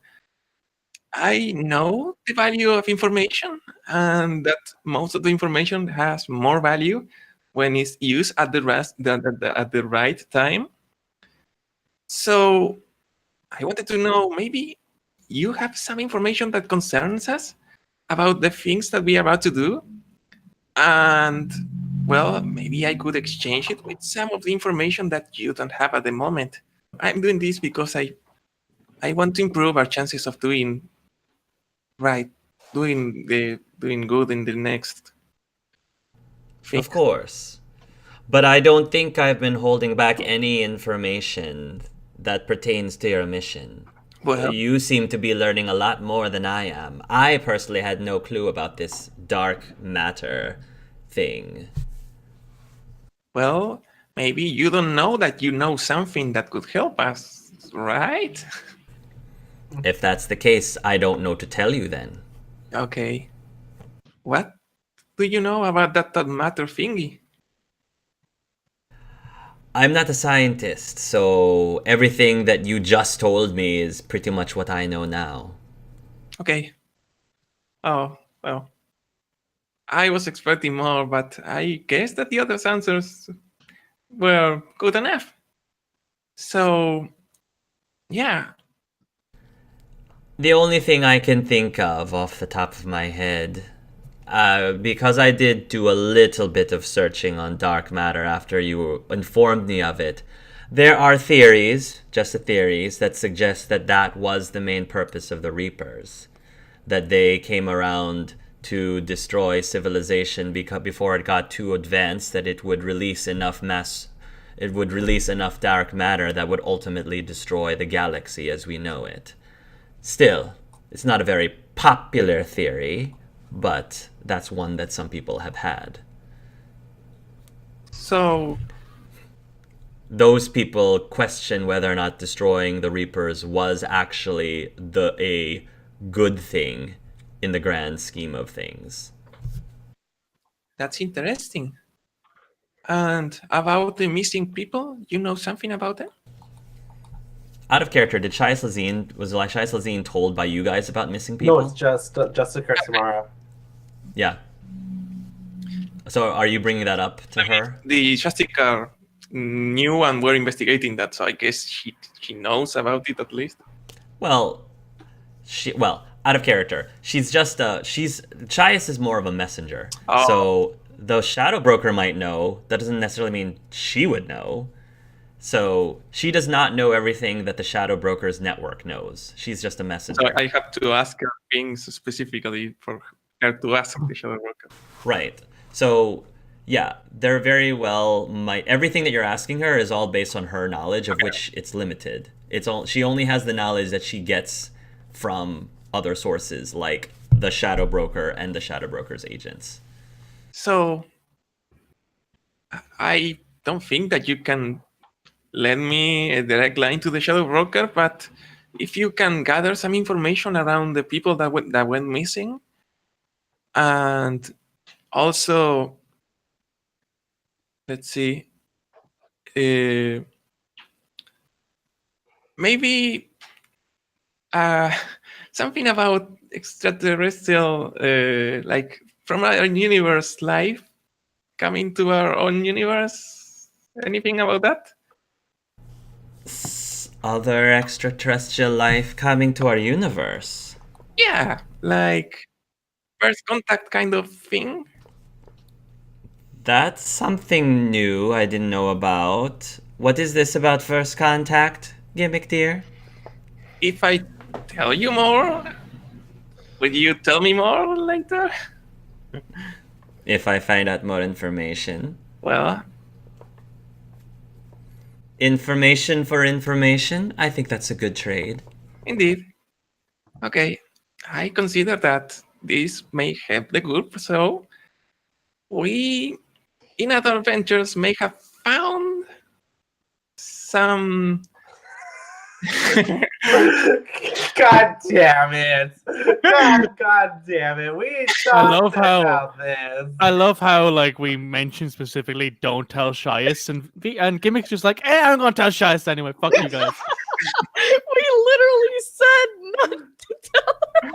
I know the value of information and that most of the information has more value when it's used at the right time. So I wanted to know, maybe you have some information that concerns us about the things that we are about to do? And well, maybe I could exchange it with some of the information that you don't have at the moment. I'm doing this because I want to improve our chances of doing right, doing good in the next thing. Of course. But I don't think I've been holding back any information that pertains to your mission. Well, You seem to be learning a lot more than I am. I personally had no clue about this dark matter thing. well, maybe you don't know that you know something that could help us, right? If that's the case, I don't know to tell you then. Okay. What do you know about that matter thingy? I'm not a scientist, so everything that you just told me is pretty much what I know now. Okay. Oh, well. I was expecting more, but I guess that the other answers were good enough. So, yeah. The only thing I can think of off the top of my head, because I did do a little bit of searching on dark matter after you informed me of it, there are theories, just the theories, that suggest that that was the main purpose of the Reapers. That they came around to destroy civilization before it got too advanced, that it would release enough dark matter that would ultimately destroy the galaxy as we know it. Still, it's not a very popular theory, but that's one that some people have had. So, Those people question whether or not destroying the Reapers was actually a good thing in the grand scheme of things. that's interesting. And about the missing people, you know something about them? Out of character, was Shias Lazeen told by you guys about missing people? No, it's just Jessica Samara. Yeah. So are you bringing that up to her? The Shastika knew and were investigating that, so I guess she knows about it at least. Well, out of character. Shias is more of a messenger. Oh. So the Shadow Broker might know. That doesn't necessarily mean she would know. So she does not know everything that the Shadow Broker's network knows. She's just a messenger. So I have to ask her things specifically for her to ask the Shadow Broker. Right. So Yeah, they're very well might everything that you're asking her is all based on her knowledge, of which it's limited. It's all she only has the knowledge that she gets from other sources like the Shadow Broker and the Shadow Broker's agents. So I don't think that you can lend me a direct line to the Shadow Broker, but if you can gather some information around the people that went missing, and also, let's see, maybe something about extraterrestrial, like from our universe life coming to our own universe. Anything about that? Other extraterrestrial life coming to our universe. Yeah, like first contact kind of thing. That's something new I didn't know about. What is this about first contact, Gimmick dear? If I tell you more, will you tell me more later? If I find out more information. Well, Information for information? I think that's a good trade. indeed. Okay, I consider that this may help the group, so we, in other adventures, may have found some. God damn it! God damn it! We talked about this. I love how like we mentioned specifically don't tell Shias and Gimmick's just like, I'm gonna tell Shias anyway. Fuck you guys. We literally said not to tell her.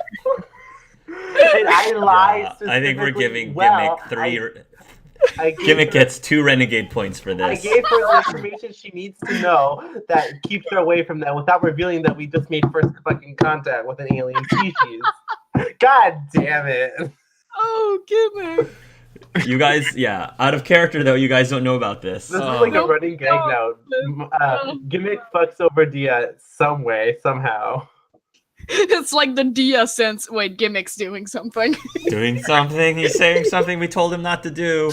And I lied. Yeah, I think we're specifically giving well. Gimmick three. I gave Gimmick her- gets 2 renegade points for I this. gave her the information she needs to know that keeps her away from that without revealing that we just made first fucking contact with an alien species. God damn it. Oh, Gimmick. You guys, yeah, out of character though, you guys don't know about this. This is like a Nope. running gag now. Gimmick fucks over Dia some way, somehow. It's like the Dia sense. Wait, Gimmick's doing something. Doing something, he's saying something we told him not to do.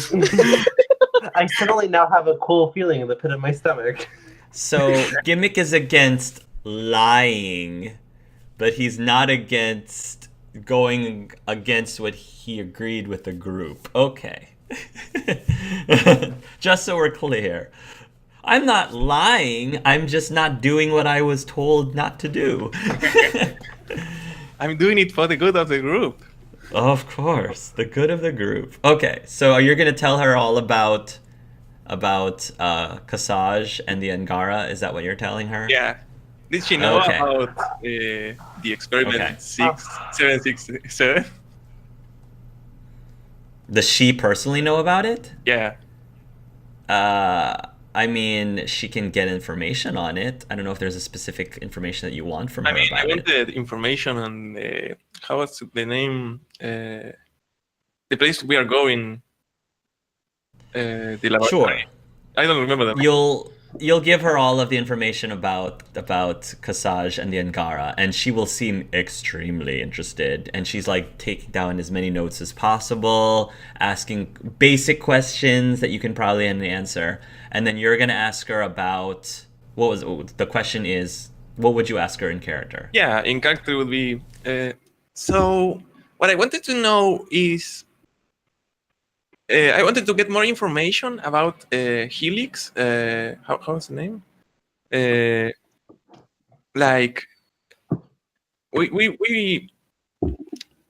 I suddenly now have a cool feeling in the pit of my stomach. So, Gimmick is against lying, but he's not against going against what he agreed with the group. Okay. Just so we're clear. I'm not lying, I'm just not doing what I was told not to do. I'm doing it for the good of the group. Of course, the good of the group. Okay, so you're gonna tell her all about Kasaj and the Angara. Is that what you're telling her? Yeah. Did she know Okay. about the experiment Okay. 6767? Does she personally know about it? Yeah. I mean, she can get information on it. I don't know if there's a specific information that you want from her I mean, I about it. wanted information on how was the name, the place we are going. The laboratory. Sure. I don't remember that. You'll give her all of the information about Kasaj and the Angara, and she will seem extremely interested. And she's like taking down as many notes as possible, asking basic questions that you can probably answer. And then you're gonna ask her about the question is, what would you ask her in character? Yeah, in character would be. So what I wanted to know is. I wanted to get more information about Helix. How's the name? Like, we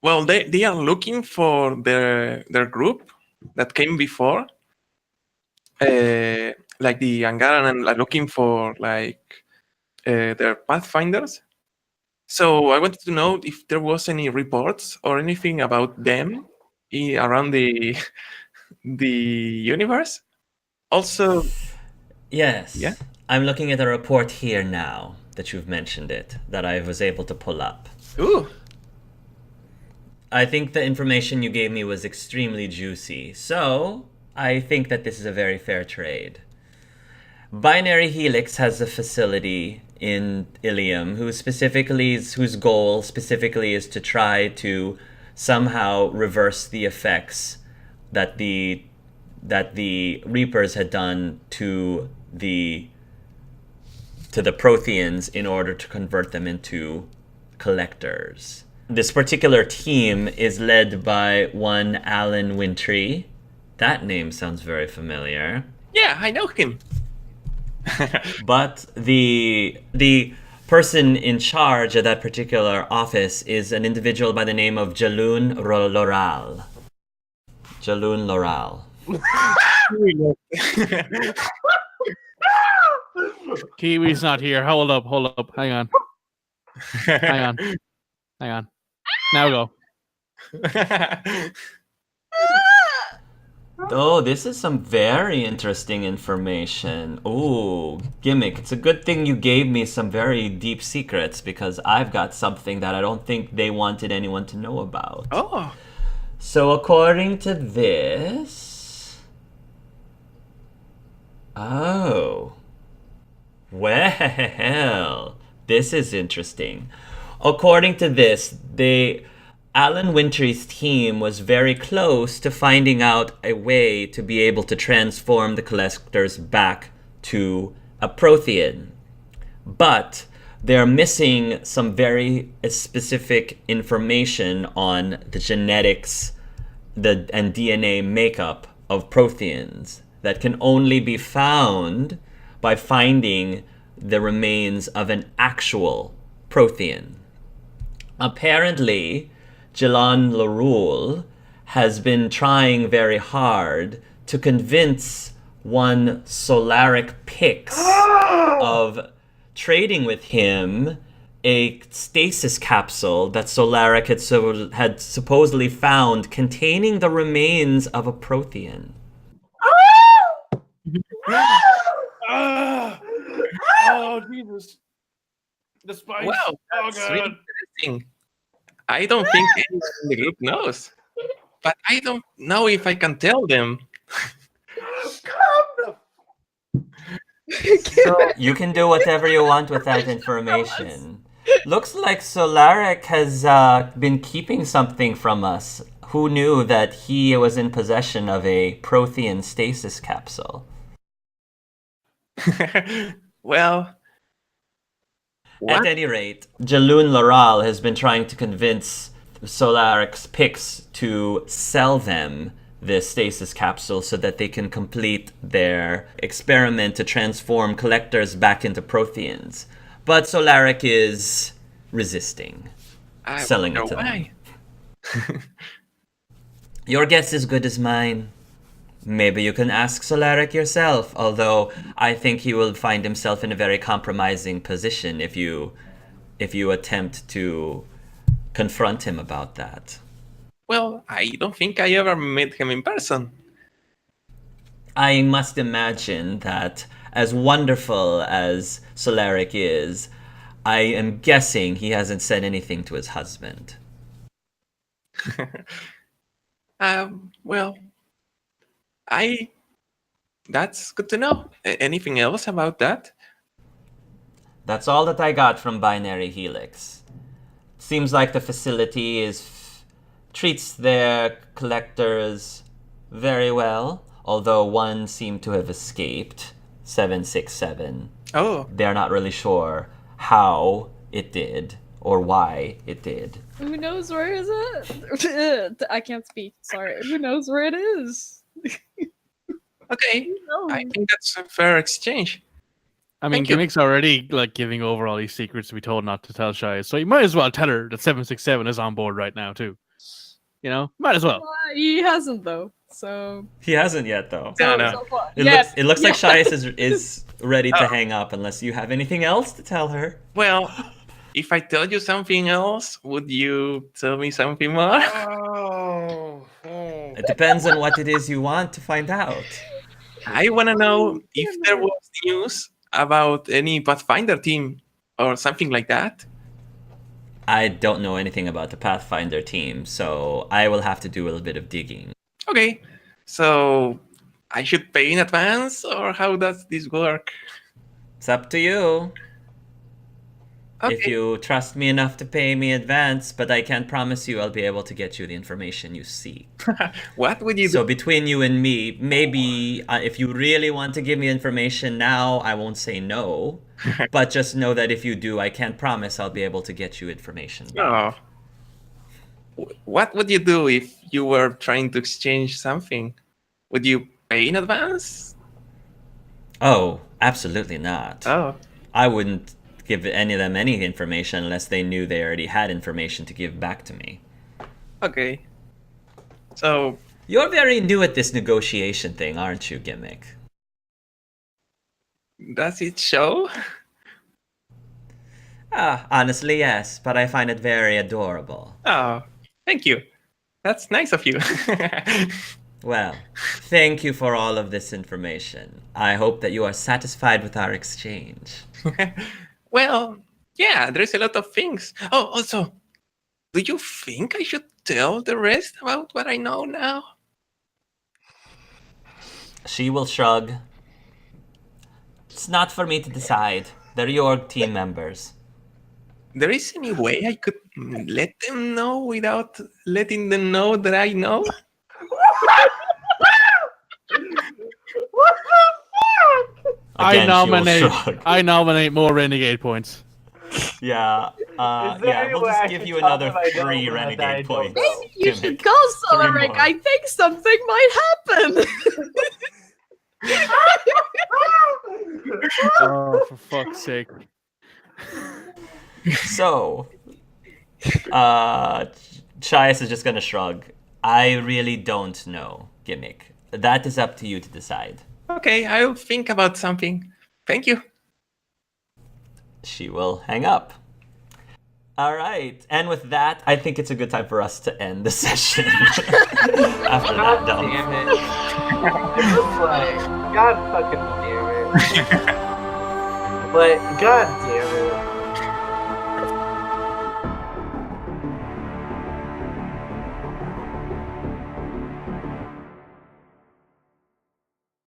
well, they are looking for their group that came before. Like the Angaran are looking for like their pathfinders. So I wanted to know if there was any reports or anything about them around the universe. Also, Yes. Yeah? I'm looking at a report here now that you've mentioned it, that I was able to pull up. ooh, I think the information you gave me was extremely juicy, so I think that this is a very fair trade. Binary Helix has a facility in Ilium whose goal specifically is to try to somehow reverse the effects that the that the Reapers had done to the Protheans in order to convert them into collectors. This particular team is led by one Alan Wintry. That name sounds very familiar. Yeah, I know him. But the person in charge of that particular office is an individual by the name of Jaloon Loral. Jaloon Loral. Kiwi's not here. Hold up. Hang on. Now go. Oh, this is some very interesting information. Ooh, Gimmick, it's a good thing you gave me some very deep secrets because I've got something that I don't think they wanted anyone to know about. Oh. So according to this... Oh. Well, this is interesting. According to this, Alan Wintry's team was very close to finding out a way to be able to transform the collectors back to a Prothean. But they're missing some very specific information on the genetics and DNA makeup of Protheans that can only be found by finding the remains of an actual Prothean. Apparently, Jilan Larul has been trying very hard to convince one Solaric Pix of trading with him a stasis capsule that Solaric had supposedly found containing the remains of a Prothean. Oh, Jesus. The spikes. Wow, that's really interesting. I don't think anyone in the group knows. But I don't know if I can tell them. So you can do whatever you want with that information. Looks like Solaric has been keeping something from us. Who knew that he was in possession of a Prothean stasis capsule? Well, At any rate, Jaloon Loral has been trying to convince Solaric's Pix to sell them this stasis capsule so that they can complete their experiment to transform collectors back into Protheans. But Solaric is resisting selling it to them. Your guess is good as mine. Maybe you can ask Solaric yourself, although I think he will find himself in a very compromising position if you attempt to confront him about that. Well, I don't think I ever met him in person. I must imagine that as wonderful as Solaric is, I am guessing he hasn't said anything to his husband. Well, that's good to know. Anything else about that? That's all that I got from Binary Helix. Seems like the facility treats their collectors very well, although one seemed to have escaped, 767. Oh. They're not really sure how it did or why it did. Who knows where is it? I can't speak. Sorry. Who knows where it is? Okay. I think that's a fair exchange. I mean, Thank you. Gimmick's already like giving over all these secrets to be told not to tell Shias, so you might as well tell her that 767 is on board right now too. You know, might as well. He hasn't though. So He hasn't yet, though. No. so far. It looks like Shias is ready to Oh. hang up unless you have anything else to tell her. Well, if I tell you something else, would you tell me something more? It depends on what it is you want to find out. I want to know if there was news about any Pathfinder team or something like that. I don't know anything about the Pathfinder team, so I will have to do a little bit of digging. Okay, so I should pay in advance, or how does this work? It's up to you. if Okay. you trust me enough to pay me advance, but I can't promise you I'll be able to get you the information you seek. What would you So do? between you and me, maybe if you really want to give me information now, I won't say no. But just know that if you do, I can't promise I'll be able to get you information back. What would you do if you were trying to exchange something? Would you pay in advance? Oh, absolutely not. Oh, I wouldn't give any of them any information unless they knew they already had information to give back to me. okay. So, You're very new at this negotiation thing, aren't you, Gimmick? does it show? Honestly, yes, but I find it very adorable. Oh, thank you. That's nice of you. Well, thank you for all of this information. I hope that you are satisfied with our exchange. Well, yeah, there's a lot of things. Oh, also, do you think I should tell the rest about what I know now? She will shrug. It's not for me to decide. They're your team members. There is any way I could let them know without letting them know that I know? Again, she will shrug. I nominate more renegade points. Yeah, Is there yeah, any we'll way just I give can you tell another them I don't 3 know that I renegade don't points. know? Maybe you should Gimmick. go, 3 Solaric. more. I think something might happen. Oh, for fuck's sake. So, Shias is just gonna shrug. I really don't know, Gimmick. That is up to you to decide. Okay, I'll think about something. Thank you. She will hang up. All right, and with that, I think it's a good time for us to end the session. After that God dump. damn it. It was like, God fucking damn it. But, God damn